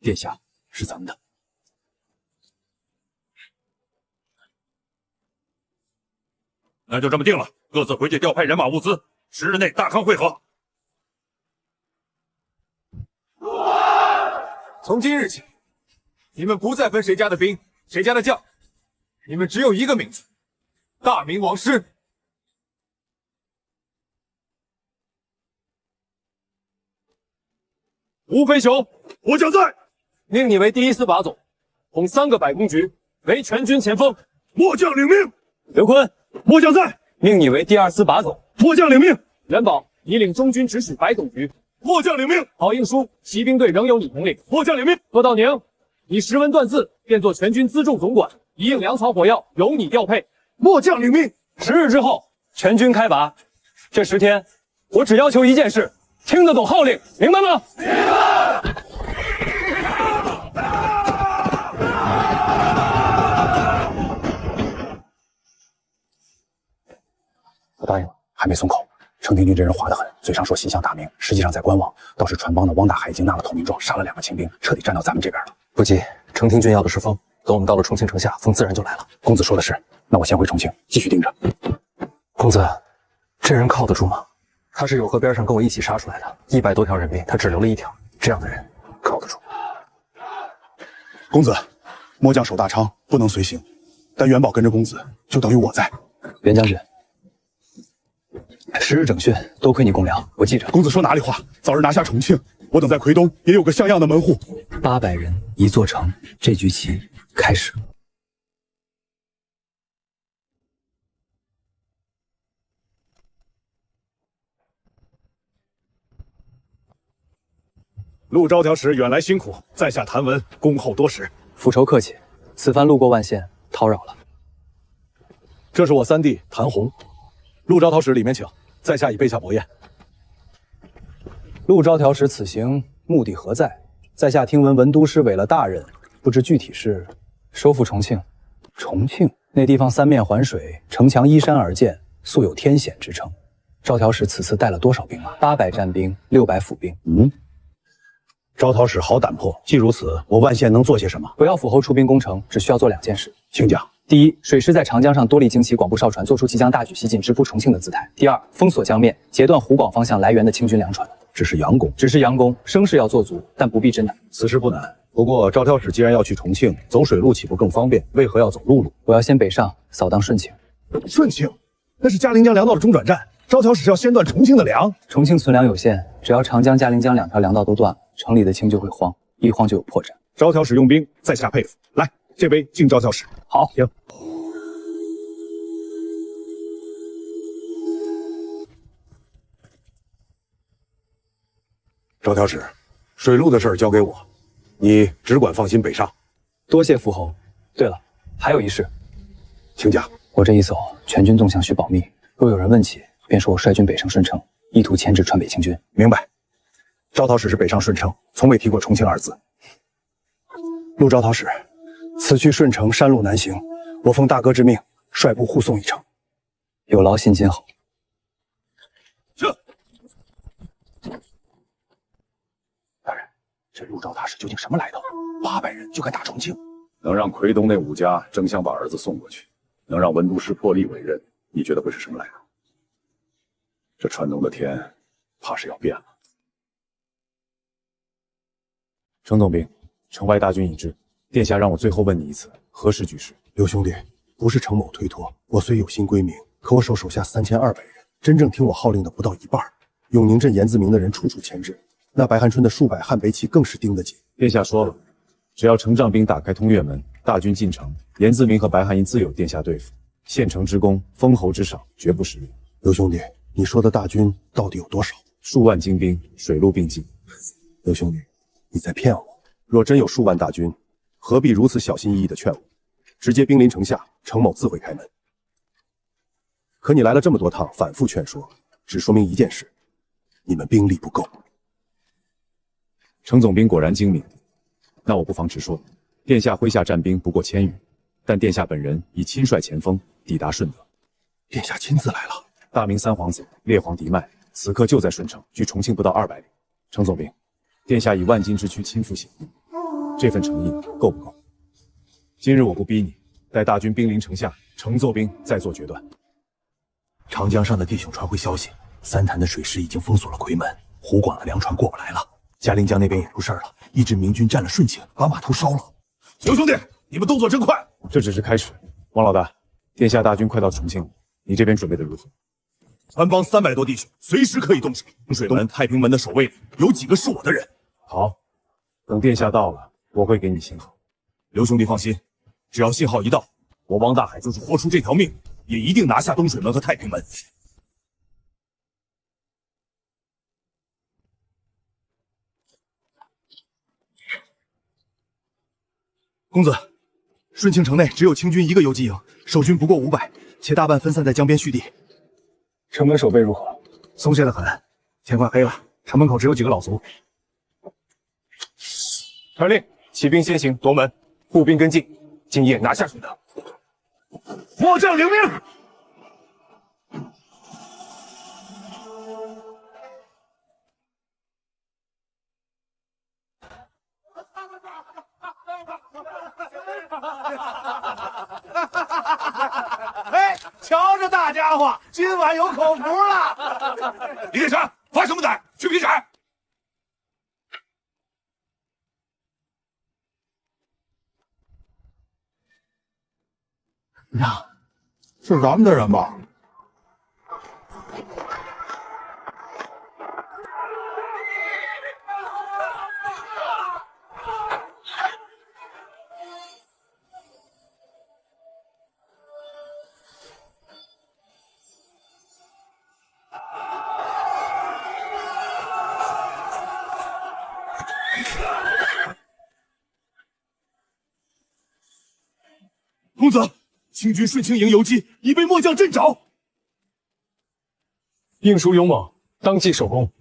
殿下是咱们的。那就这么定了，各自回去调派人马物资，10日内大康会合。从今日起，你们不再分谁家的兵，谁家的将，你们只有一个名字：大明王师。吴飞雄，我将在，命你为第1司把总，统3个百工局，为全军前锋。末将领命。刘坤，末将在，命你为第2司把总。末将领命。元宝，你领中军直属百总局。末将领命。郝应书，骑兵队仍由你统领。末将领命。贺道宁，你识文断字，便做全军辎重总管，一应粮草火药由你调配。末将领命。10日之后，全军开拔。这10天，我只要求一件事：听得懂号令，明白吗？明白。我答应了，还没松口。程廷军这人滑得很，嘴上说心向大明，实际上在观望。倒是船帮的汪大海已经纳了投名状，杀了2个清兵，彻底站到咱们这边了。不急，程廷军要的是风，等我们到了重庆城下，风自然就来了。公子说的是，那我先回重庆，继续盯着。公子，这人靠得住吗？他是友和边上跟我一起杀出来的，100多条人命，他只留了1条，这样的人靠得住。公子，末将守大昌，不能随行，但元宝跟着公子，就等于我在。袁将军，10日整训，多亏你公粮，我记着。公子说哪里话？早日拿下重庆，我等在奎东也有个像样的门户。800人一座城，这局棋开始了。陆招条使远来辛苦，在下谭文恭候多时。复仇客气，此番路过万县，叨扰了。这是我三弟谭红，陆招条使里面请，在下已备下薄宴。陆招条使此行目的何在？在下听闻文都师委了大任，不知具体是收复重庆。重庆那地方三面环水，城墙依山而建，素有天险之称。招条使此次带了多少兵马？800战兵，600府兵。招条使好胆魄。既如此，我万县能做些什么？不要府侯出兵攻城，只需要做2件事。请讲。第一，水师在长江上多立旌旗广布哨船，做出即将大举西进直扑重庆的姿态。第二，封锁江面，截断湖广方向来源的清军粮船。只是佯攻，声势要做足，但不必真难。此事不难。不过招条使既然要去重庆，走水路岂不更方便？为何要走陆路？我要先北上，扫荡顺庆。顺庆，那是嘉陵江粮道的中转站。招条使是要先断重庆的粮。重庆存粮有限，只要长江、嘉陵江2条粮道都断了，城里的清就会慌，一慌就有破绽。招条使用兵，在下佩服。来，这杯敬招条使。好，行。招条使，水路的事儿交给我，你只管放心北上。多谢福侯。对了，还有一事，请讲。我这一走，全军动向需保密，若有人问起，便说我率军北上顺城，意图牵制川北清军。明白。招条使是北上顺城，从未提过重庆2字。陆招条使，此去顺城山路难行，我奉大哥之命，率部护送一程。有劳信今后。这陆招大使究竟什么来头？800人就敢打重庆？能让奎东那5家争相把儿子送过去，能让文都师破例委任，你觉得会是什么来头？这川东的天，怕是要变了。程总兵，城外大军已至，殿下让我最后问你一次，何时举事？刘兄弟，不是程某推脱，我虽有心归明，可我手下3200人，真正听我号令的不到一半。永宁镇严自明的人处处牵制。那白汉春的数百汉北起更是盯得紧。殿下说了，只要程丈兵打开通越门，大军进城，严自明和白汉一自有殿下对付。县城之功，封侯之赏，绝不示弱。刘兄弟，你说的大军到底有多少？数万精兵，水陆并进。刘兄弟，你在骗我。若真有数万大军，何必如此小心翼翼地劝我？直接兵临城下，程某自会开门。可你来了这么多趟，反复劝说，只说明一件事：你们兵力不够。程总兵果然精明，那我不妨直说，殿下麾下战兵不过1000余，但殿下本人已亲率前锋抵达顺德。殿下亲自来了。大明3皇子列皇嫡脉，此刻就在顺城，距重庆不到200里。程总兵，殿下以万金之躯亲赴险役，这份诚意够不够？今日我不逼你，待大军兵临城下，程奏兵再做决断。长江上的弟兄传回消息，三潭的水师已经封锁了夔门，湖广的粮船过不来了。嘉陵江那边也出事了，一支明军占了顺庆，把码头烧了。刘兄弟，你们动作真快！这只是开始。王老大，殿下大军快到重庆了，你这边准备的如何？川帮300多弟兄，随时可以动手。水门、太平门的守卫里有几个是我的人。好，等殿下到了，我会给你信号。刘兄弟放心，只要信号一到，我汪大海就是豁出这条命，也一定拿下东水门和太平门。公子，顺庆城内只有清军1个游击营，守军不过500，且大半分散在江边蓄地。城门守备如何？松懈得很，天快黑了，城门口只有几个老卒。传令，骑兵先行夺门，步兵跟进，今夜拿下水德。末将领命。哎，瞧这大家伙，今晚有口福了。李铁山，发什么呆？去劈柴！呀，是咱们的人吧？公子，清军顺清营游击已被末将震着。应叔勇猛，当即首功。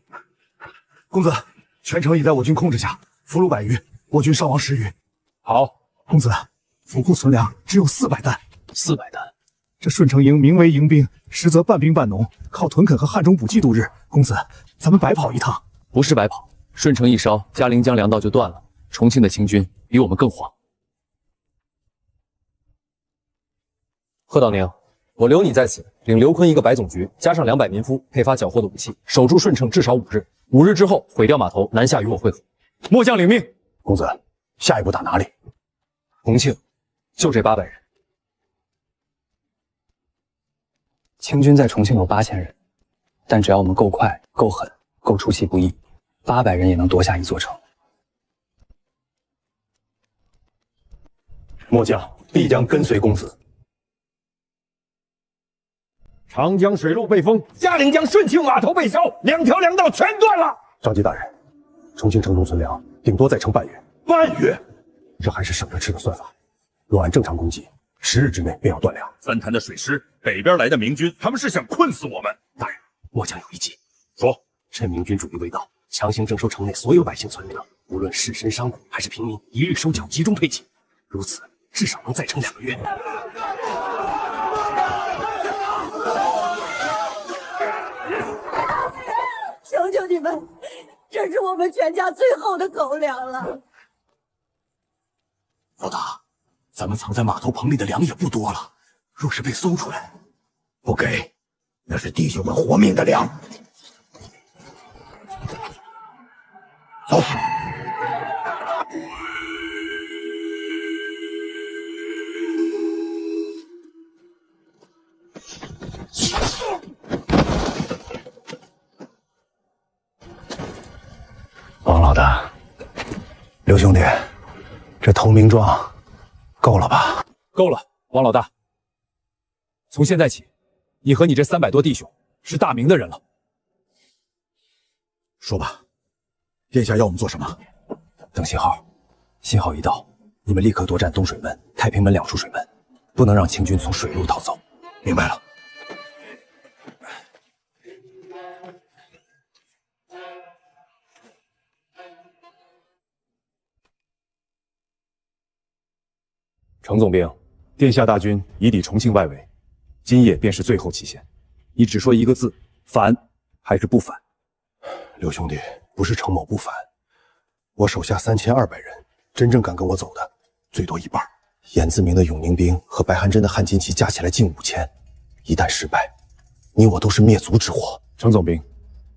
公子，全城已在我军控制下，俘虏100余，我军伤亡10余。好，公子，府库存粮只有400担。 400担，这顺城营名为营兵，实则半兵半农，靠屯垦和汉中补给度日。公子，咱们白跑一趟。不是白跑，顺城一烧，嘉陵江粮道就断了。重庆的清军比我们更慌。贺道宁，我留你在此，领刘坤一个白总局，加上200民夫，配发缴获的武器，守住顺城至少5日。5日之后毁掉码头，南下与我会合。末将领命。公子，下一步打哪里？重庆，就这800人。清军在重庆有8000人，但只要我们够快、够狠、够出其不意，800人也能夺下一座城。末将必将跟随公子。 长江水路被封，嘉陵江顺庆码头被烧，2条粮道全断了。张继大人，重庆城中存粮顶多再撑半月。半月，这还是省着吃的算法。若按正常供给，10日之内便要断粮。三潭的水师，北边来的明军，他们是想困死我们。大人，末将有一计。说，趁明军主力未到，强行征收城内所有百姓存粮，无论士绅商贾还是平民，一律收缴，集中配给。如此，至少能再撑2个月。 求求你们，这是我们全家最后的口粮了。老大，咱们藏在码头棚里的粮也不多了，若是被搜出来，不给，那是弟兄们活命的粮。走。王老大，刘兄弟，这投名状够了吧？够了，王老大。从现在起，你和你这300多弟兄是大明的人了。说吧，殿下要我们做什么？等信号，信号一到，你们立刻夺占东水门、太平门2处水门，不能让清军从水路逃走。明白了。 程总兵，殿下大军已抵重庆外围，今夜便是最后期限。你只说一个字，反还是不反？刘兄弟，不是程某不反，我手下3200人，真正敢跟我走的最多一半。严自明的永宁兵和白寒珍的汉金旗加起来近5000，一旦失败，你我都是灭族之祸。程总兵，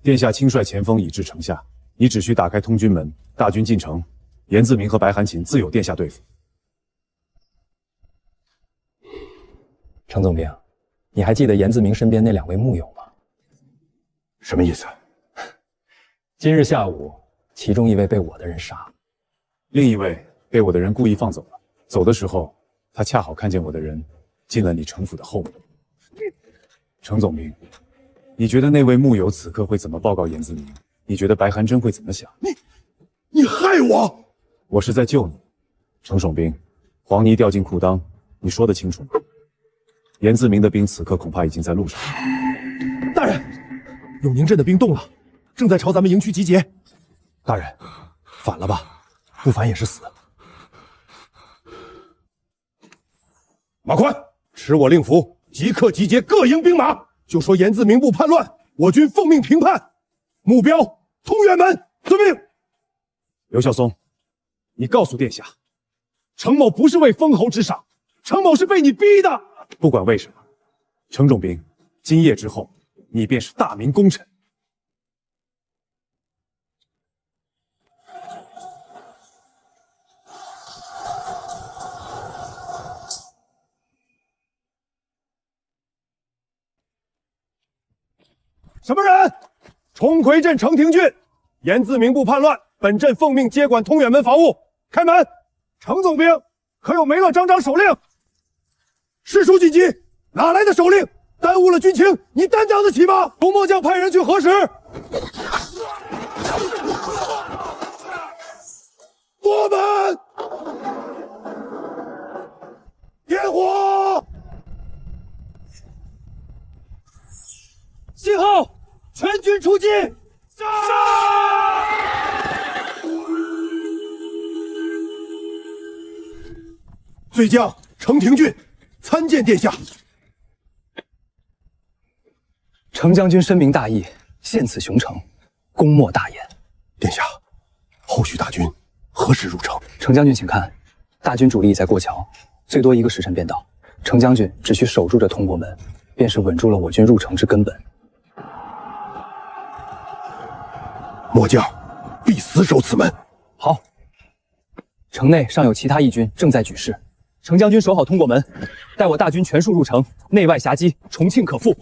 殿下亲率前锋已至城下，你只需打开通军门，大军进城，严自明和白寒琴自有殿下对付。 程总兵，你还记得严自明身边那2位幕友吗？什么意思？今日下午，其中一位被我的人杀了，另一位被我的人故意放走了。走的时候，他恰好看见我的人进了你城府的后门。程总兵，你觉得那位幕友此刻会怎么报告严自明？你觉得白寒珍会怎么想？你害我！我是在救你，程总兵。黄泥掉进裤裆，你说得清楚吗？严自明的兵此刻恐怕已经在路上。大人，永宁镇的兵动了，正在朝咱们营区集结。大人，反了吧？不反也是死。马宽，持我令符，即刻集结各营兵马，就说严自明部叛乱，我军奉命平叛。目标通远门，遵命。刘孝松，你告诉殿下，程某不是为封侯之赏，程某是被你逼的。不管为什么，程仲兵，今夜之后，你便是大明功臣。什么人？重奎镇程廷俊，严自明部叛乱，本镇奉命接管通远门防务。开门！程总兵，可有梅勒张手令？事出紧急，哪来的手令？耽误了军情，你担当得起吗？龙末将派人去核实。过门！点火！信号！全军出击！杀！罪将程廷俊参见殿下。程将军深明大义，献此雄城，功莫大焉。殿下，后续大军何时入城？程将军，请看，大军主力在过桥，最多1个时辰便到。程将军只需守住这通国门，便是稳住了我军入城之根本。末将必死守此门。好。城内尚有其他义军正在举事，程将军守好通过门，待我大军全数入城，内外夹击，重庆可复。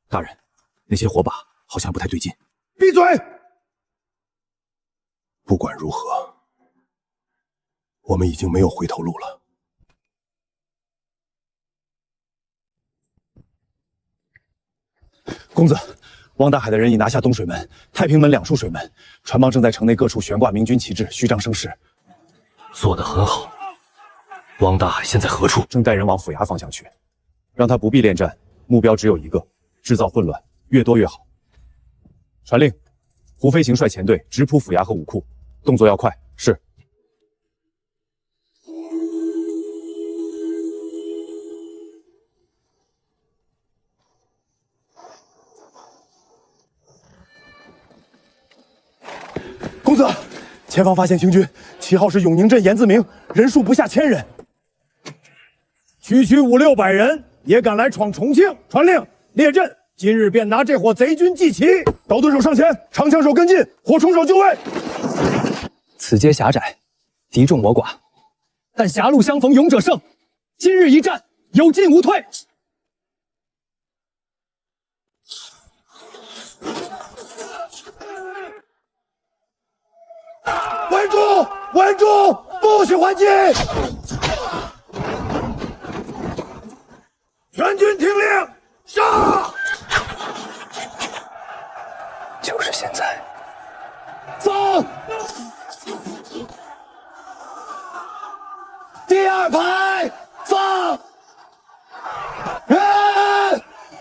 大人，那些火把好像不太对劲。闭嘴！不管如何，我们已经没有回头路了。公子，汪大海的人已拿下东水门、太平门2处水门，船帮正在城内各处悬挂明军旗帜，虚张声势。做得很好。汪大海现在何处？正带人往府衙方向去，让他不必恋战，目标只有一个，制造混乱，越多越好。传令，胡飞行率前队直扑府衙和武库，动作要快。是。公子，前方发现清军，旗号是永宁镇严自明，人数不下1000人。区区5、600人也敢来闯重庆？传令，列阵，今日便拿这伙贼军祭旗。刀盾手上前，长枪手跟进，火铳手就位。此街狭窄，敌众我寡，但狭路相逢勇者胜。今日一战，有进无退。稳住！稳住！不许还击！全军听令，杀！就是现在！放！第2排放！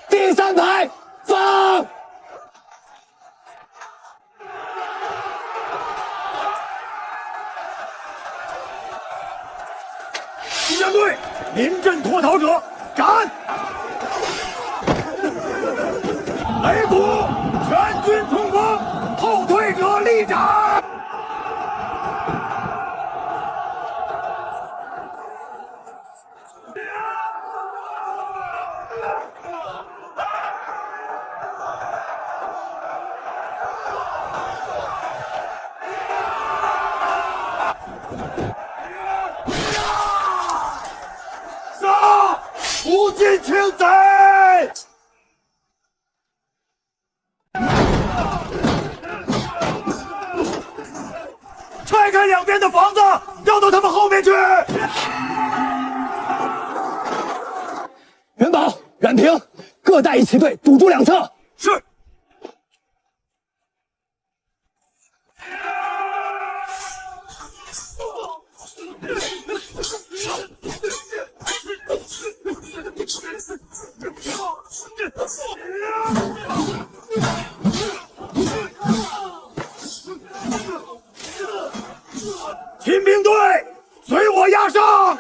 第3排放！击战队，临阵脱逃者斩！擂鼓，全军冲锋，后退者立斩！杀！无尽清贼！拆开两边的房子，绕到他们后面去。元宝、冉平各带一旗队，堵住两侧。是。亲兵队，随我压上！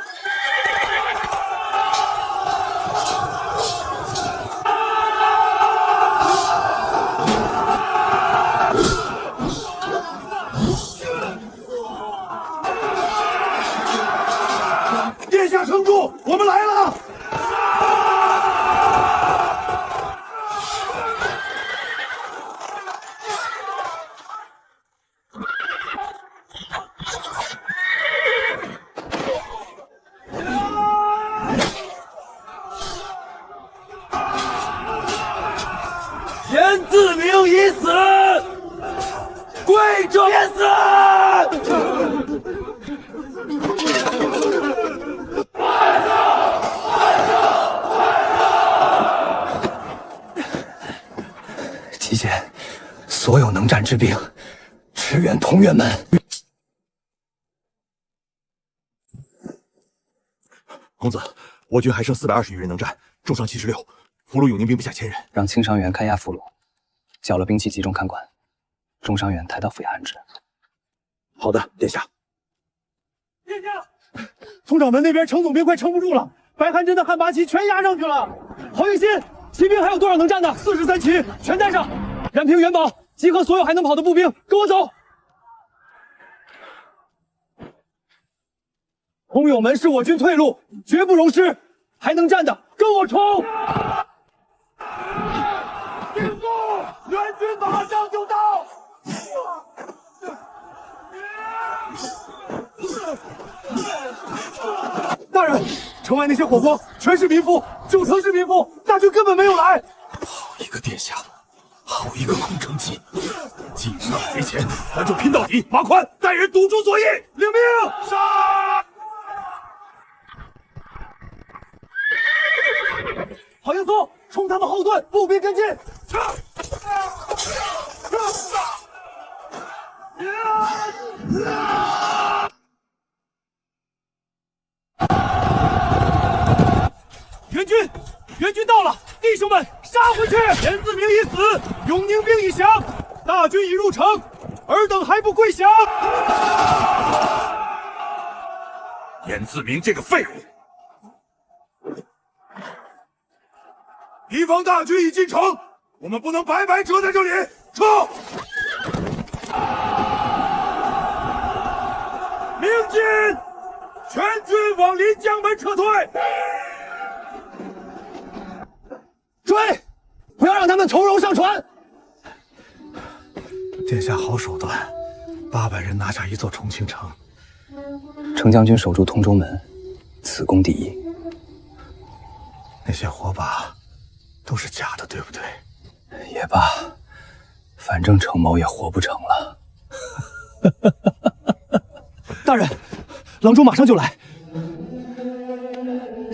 殿下撑住，我们来了！严自明已死，跪者也死！集结所有能战之兵，驰援同源门。公子，我军还剩420余人能战，重伤76，俘虏永宁兵不下1000人。让轻伤员看押俘虏，缴了兵器集中看管，重伤员抬到府衙安置。好的，殿下。殿下，通掌门那边程总兵快撑不住了，白寒针的汉八旗全压上去了。郝玉新，骑兵还有多少能战的？43骑，全带上。冉平、元宝，集合所有还能跑的步兵，跟我走。通永门是我军退路，绝不容失。还能战的，跟我冲！进攻！援军马上就到！大人，城外那些火光全是民夫，9成是民夫，大军根本没有来。好一个殿下，好一个空城计！计上贼前，咱就拼到底！马宽带人堵住左翼，领命！杀！郝英松，冲他们后盾，步兵跟进！援军到了，弟兄们，杀回去！严自明已死，永宁兵已降，大军已入城，尔等还不归降？严自明这个废物！敌方大军已进城，我们不能白白折在这里，撤！明军，全军往临江门撤退！追！不要让他们从容上船！殿下好手段，800人拿下一座重庆城。程将军守住通州门，此功第一。那些火把都是假的，对不对？也罢，反正程某也活不成了。大人，郎中马上就来。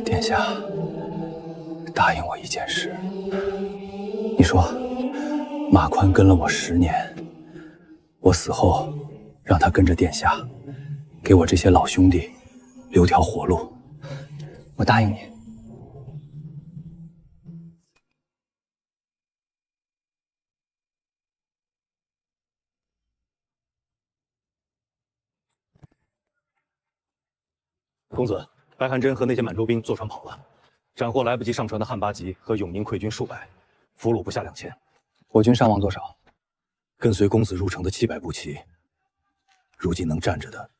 殿下，答应我一件事。你说，马宽跟了我10年，我死后让他跟着殿下，给我这些老兄弟留条活路。我答应你。公子，白寒针和那些满洲兵坐船跑了，斩获来不及上船的汉八旗和永宁溃军数百，俘虏不下2000。我军伤亡多少？跟随公子入城的700步骑，如今能站着的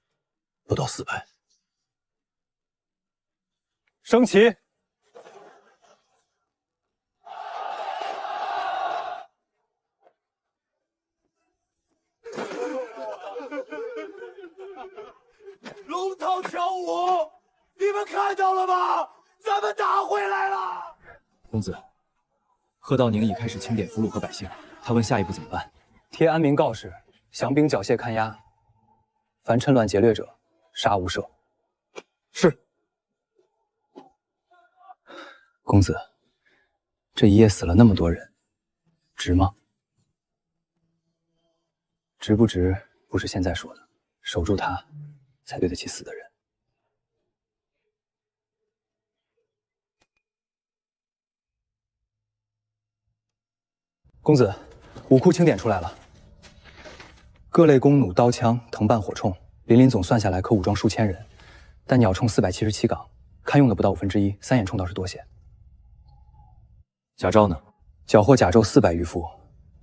不到400。升旗！龙套挑武，你们看到了吗？咱们打回来了！公子，贺道宁已开始清点俘虏和百姓，他问下一步怎么办？贴安民告示，降兵缴械看押，凡趁乱劫掠者，杀无赦。是。公子，这一夜死了那么多人，值吗？值不值，不是现在说的，守住他，才对得起死的人。公子，武库清点出来了，各类弓弩、刀枪、藤蔓、火铳，林林总算下来可武装数千人，但鸟铳477岗，堪用的不到1/5，三眼铳倒是多些。甲胄呢？缴获甲胄400余副，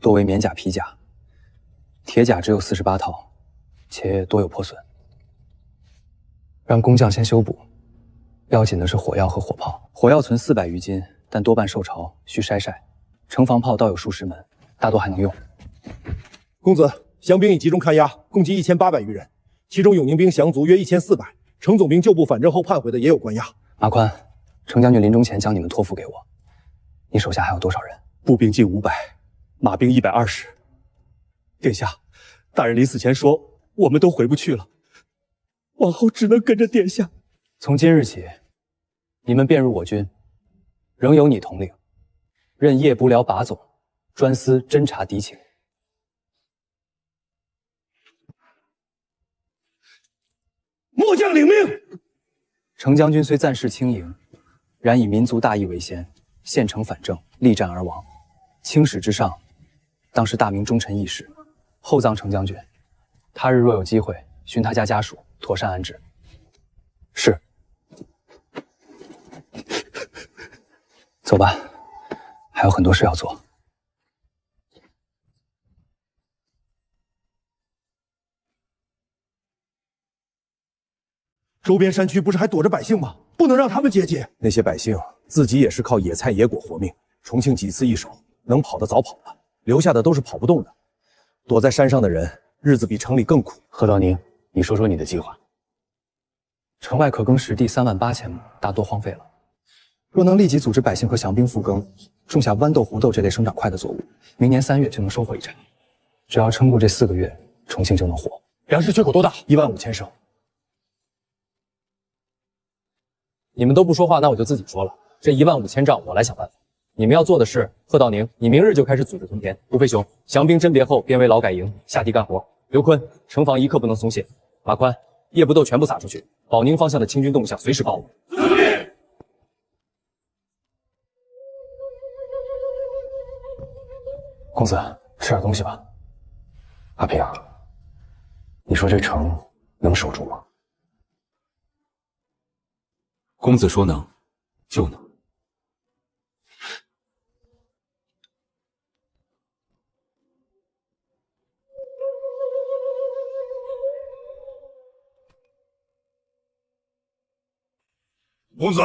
多为棉甲、皮甲，铁甲只有48套，且多有破损。让工匠先修补。要紧的是火药和火炮，火药存400余斤，但多半受潮，需筛晒。城防炮倒有数十门，大多还能用。公子，降兵已集中看押，共计1800余人，其中永宁兵降卒约1400，程总兵旧部反正后叛回的也有关押。马宽，程将军临终前将你们托付给我，你手下还有多少人？步兵近500，马兵120。殿下，大人临死前说，我们都回不去了，往后只能跟着殿下。从今日起，你们便入我军，仍由你统领，任夜不辽把总，专司侦察敌情。末将领命。程将军虽暂世轻盈，然以民族大义为先，献城反正，力战而亡。青史之上，当是大明忠臣义士，厚葬程将军。他日若有机会，寻他家家属，妥善安置。是。走吧，还有很多事要做。周边山区不是还躲着百姓吗？不能让他们接济。那些百姓自己也是靠野菜野果活命，重庆几次易手，能跑的早跑了，留下的都是跑不动的。躲在山上的人，日子比城里更苦。贺道宁，你说说你的计划。城外可耕实地38000亩，大多荒废了。若能立即组织百姓和降兵复耕，种下豌豆、胡豆这类生长快的作物，明年3月就能收获一茬。只要撑过这4个月，重庆就能活。粮食缺口多大？15000升。你们都不说话，那我就自己说了。这15000丈我来想办法。你们要做的是，贺道宁，你明日就开始组织屯田。朱飞雄，降兵甄别后编为劳改营，下地干活。刘坤，城防一刻不能松懈。马宽，夜不豆全部撒出去，保宁方向的清军动向随时报我。公子，吃点东西吧。阿平，你说这城能守住吗？公子说能，就能。公子，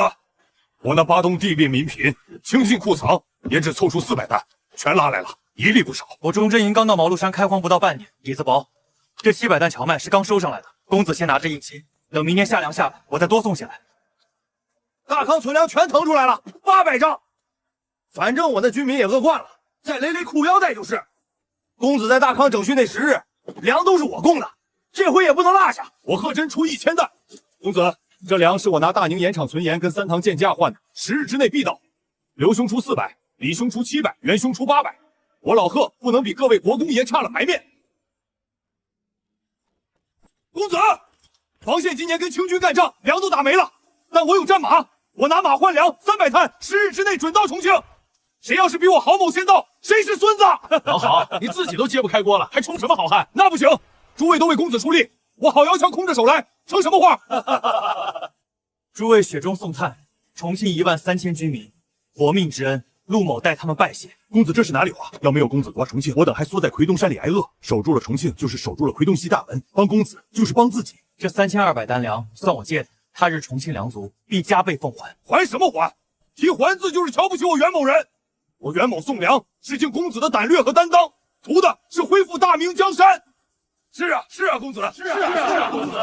我那巴东地便民贫，轻信库藏，也只凑出400担，全拉来了，一粒不少。我崇祯营刚到毛鹿山开荒不到半年，底子薄。这700担荞麦是刚收上来的，公子先拿着应急，等明年夏粮下来，我再多送下来。大康存粮全腾出来了，800张。反正我那军民也饿惯了，再垒垒裤腰带就是。公子在大康整训那10日，粮都是我供的，这回也不能落下。我贺真出1000担。公子，这粮是我拿大宁盐场存盐跟3堂贱价换的，10日之内必到。刘兄出400，李兄出700，袁兄出800。我老贺不能比各位国公爷差了牌面。公子，防线今年跟清军干仗，粮都打没了，但我有战马，我拿马换粮，300担，10日之内准到重庆。谁要是比我郝某先到，谁是孙子？老郝，你自己都揭不开锅了，还充什么好汉？那不行，诸位都为公子出力，我好摇枪空着手来，成什么话？诸位雪中送炭，重庆13000军民，活命之恩，陆某代他们拜谢。公子这是哪里话？要没有公子夺重庆，我等还缩在奎东山里挨饿。守住了重庆，就是守住了奎东西大门，帮公子就是帮自己。这3200担粮算我借的，他日重庆粮足必加倍奉还。还什么还？提还字就是瞧不起我袁某人。我袁某送粮是尽公子的胆略和担当，图的是恢复大明江山。是啊，是啊，公子，是啊，公子。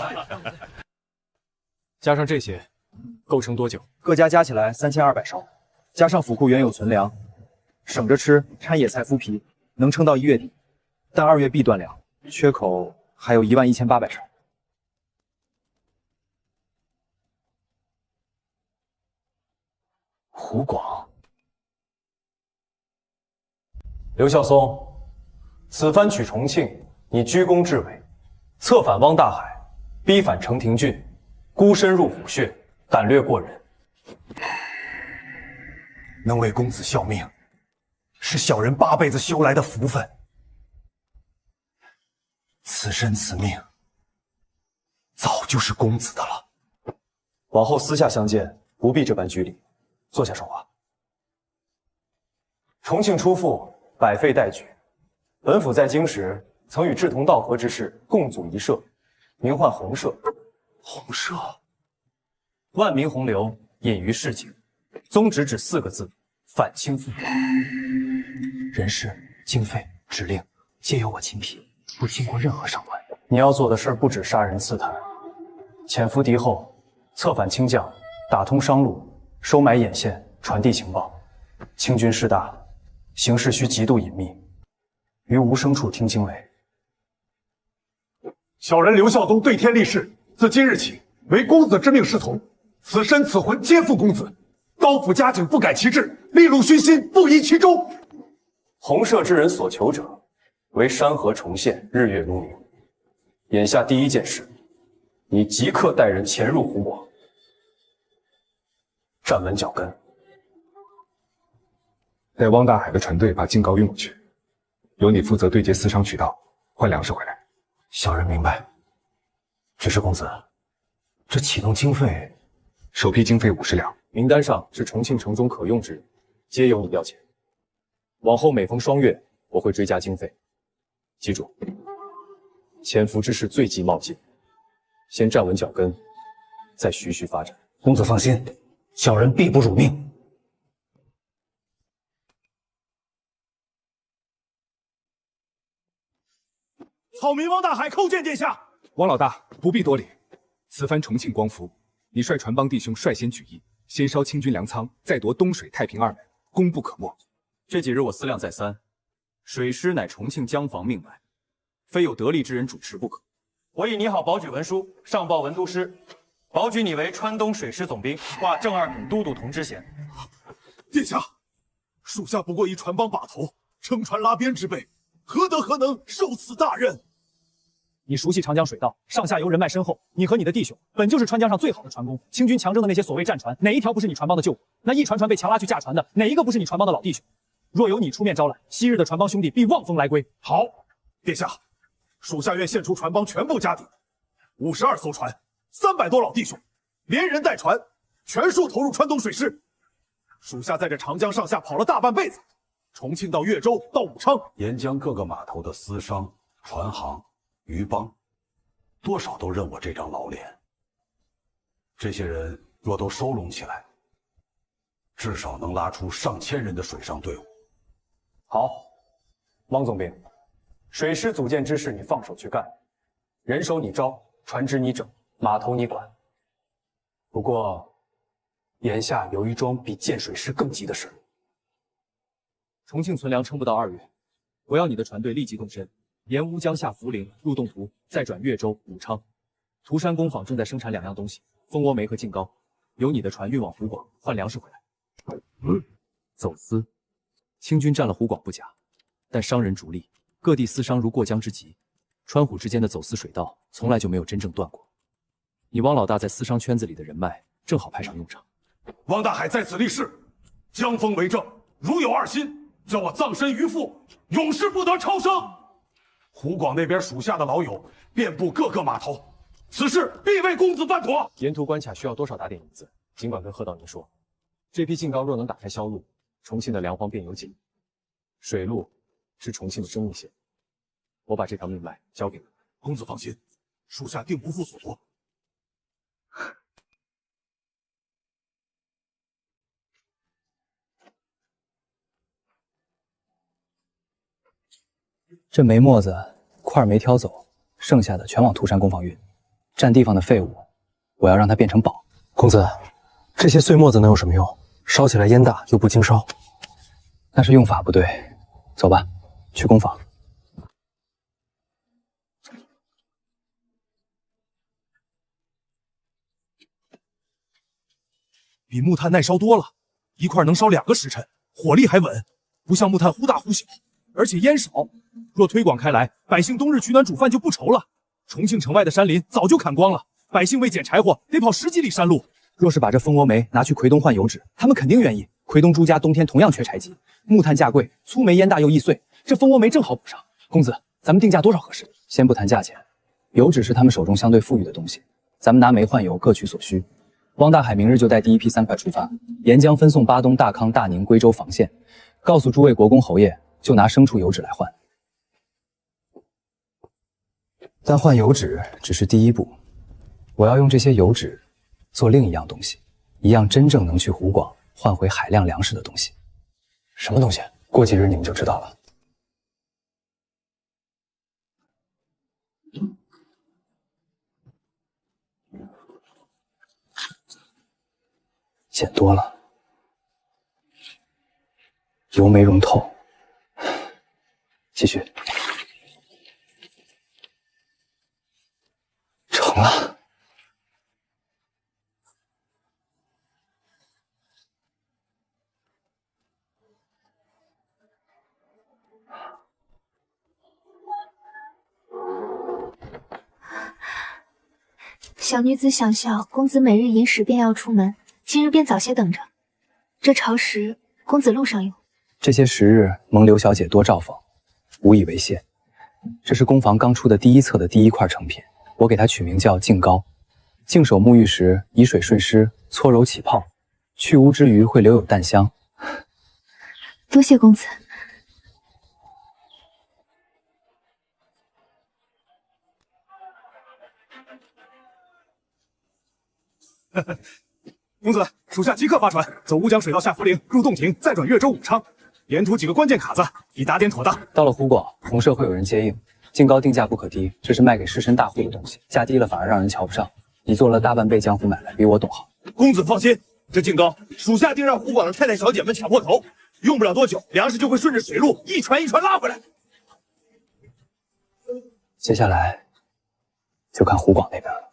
加上这些，够撑多久？各家加起来3200烧，加上府库原有存粮，省着吃，掺野菜麸皮，能撑到1月底。但2月必断粮，缺口还有11800升。湖广，刘孝松，此番取重庆，你居功至伟，策反汪大海，逼反承廷郡，孤身入虎穴，胆略过人。能为公子效命，是小人8辈子修来的福分。此身此命，就是公子的了。往后私下相见，不必这般拘礼，坐下说话。重庆出父，百废待举。本府在京时，曾与志同道合之士共组一社，名唤红社。红社，万民洪流，隐于市井，宗旨只4个字：反清复明。人事、经费、指令，皆由我亲批，不经过任何上官。你要做的事儿不止杀人刺探，潜伏敌后，策反清将，打通商路，收买眼线，传递情报。清军势大，行事需极度隐秘，于无声处听经纬。小人刘孝宗对天立誓，自今日起为公子之命是从，此身此魂皆付公子。刀斧家警不改其志，利禄熏心不移其中。红社之人所求者，为山河重现，日月如明。眼下第一件事，你即刻带人潜入湖广，站稳脚跟。带汪大海的船队把金膏运过去，由你负责对接私商渠道，换粮食回来。小人明白。只是公子，这启动经费，首批经费50两，名单上是重庆城中可用之人，皆由你调遣。往后每逢双月，我会追加经费。记住，潜伏之事最忌冒进，先站稳脚跟，再徐徐发展。公子放心，小人必不辱命。草民汪大海叩见殿下。汪老大不必多礼。此番重庆光复，你率船帮弟兄率先举义，先烧清军粮仓，再夺东水、太平2门，功不可没。这几日我思量再三，水师乃重庆江防命脉，非有得力之人主持不可。我已拟好保举文书，上报文都师，保举你为川东水师总兵，挂正二品都督同知衔。殿下，属下不过一船帮把头，撑船拉鞭之辈，何能受此大任？你熟悉长江水道，上下游人脉深厚，你和你的弟兄本就是川江上最好的船工。清军强征的那些所谓战船，哪一条不是你船帮的旧部？那一船船被强拉去驾船的，哪一个不是你船帮的老弟兄？若有你出面招揽，昔日的船帮兄弟必望风来归。好，殿下，属下愿献出船帮全部家底，52艘船，300多老弟兄，连人带船，全数投入川东水师。属下在这长江上下跑了大半辈子，重庆到岳州到武昌，沿江各个码头的私商、船行、渔帮，多少都认我这张老脸。这些人若都收拢起来，至少能拉出上千人的水上队伍。好，汪总兵，水师组建之事你放手去干，人手你招，船只你整，码头你管。不过，眼下有一桩比建水师更急的事。重庆存粮撑不到2月，我要你的船队立即动身，沿乌江下涪陵入洞湖，再转岳州、武昌。涂山工坊正在生产2样东西：蜂窝煤和净膏，由你的船运往湖广，换粮食回来。走私，清军占了湖广不假，但商人逐利，各地私商如过江之鲫，川湖之间的走私水道从来就没有真正断过。你汪老大在私商圈子里的人脉正好派上用场。汪大海在此立誓，江风为证，如有二心，叫我葬身鱼腹，永世不得超生。湖广那边属下的老友遍布各个码头，此事必为公子办妥。沿途关卡需要多少打点银子？尽管跟贺道您说。这批净膏若能打开销路，重庆的粮荒便有解。水路是重庆的生命线，我把这条命脉交给你。公子放心，属下定不负所托。这煤沫子块没挑走，剩下的全往涂山工坊运。占地方的废物，我要让它变成宝。公子，这些碎沫子能有什么用？烧起来烟大又不经烧。那是用法不对。走吧，去工坊。比木炭耐烧多了，一块能烧2个时辰，火力还稳，不像木炭忽大忽小，而且烟少。若推广开来，百姓冬日取暖煮饭就不愁了。重庆城外的山林早就砍光了，百姓为捡柴火得跑10几里山路。若是把这蜂窝煤拿去奎东换油脂，他们肯定愿意。奎东朱家冬天同样缺柴基，木炭价贵，粗煤烟大又易碎，这蜂窝煤正好补上。公子，咱们定价多少合适？先不谈价钱，油脂是他们手中相对富裕的东西，咱们拿煤换油，各取所需。汪大海明日就带第一批3块出发，沿江分送巴东、大康、大宁、归州防线，告诉诸位国公侯爷，就拿牲畜油脂来换。但换油脂只是第一步，我要用这些油脂做另一样东西，一样真正能去湖广换回海量粮食的东西。什么东西？过几日你们就知道了。碱多了，油没溶透，继续。成了。小女子想笑，公子每日寅时便要出门，今日便早些等着。这朝食，公子路上有。这些时日蒙刘小姐多照访，无以为谢。这是工房刚出的第1册的第1块成品，我给它取名叫净膏。净手沐浴时，以水顺湿，搓揉起泡，去污之余会留有淡香。多谢公子。公子，属下即刻发船，走乌江水道下涪陵，入洞庭，再转越州武昌，沿途几个关键卡子已打点妥当。到了湖广，红社会有人接应。净膏定价不可低，这是卖给士绅大户的东西，价低了反而让人瞧不上。你做了大半辈江湖买卖，比我懂行。公子放心，这净膏属下定让湖广的太太小姐们抢破头，用不了多久，粮食就会顺着水路一船一船拉回来。接下来就看湖广那边了。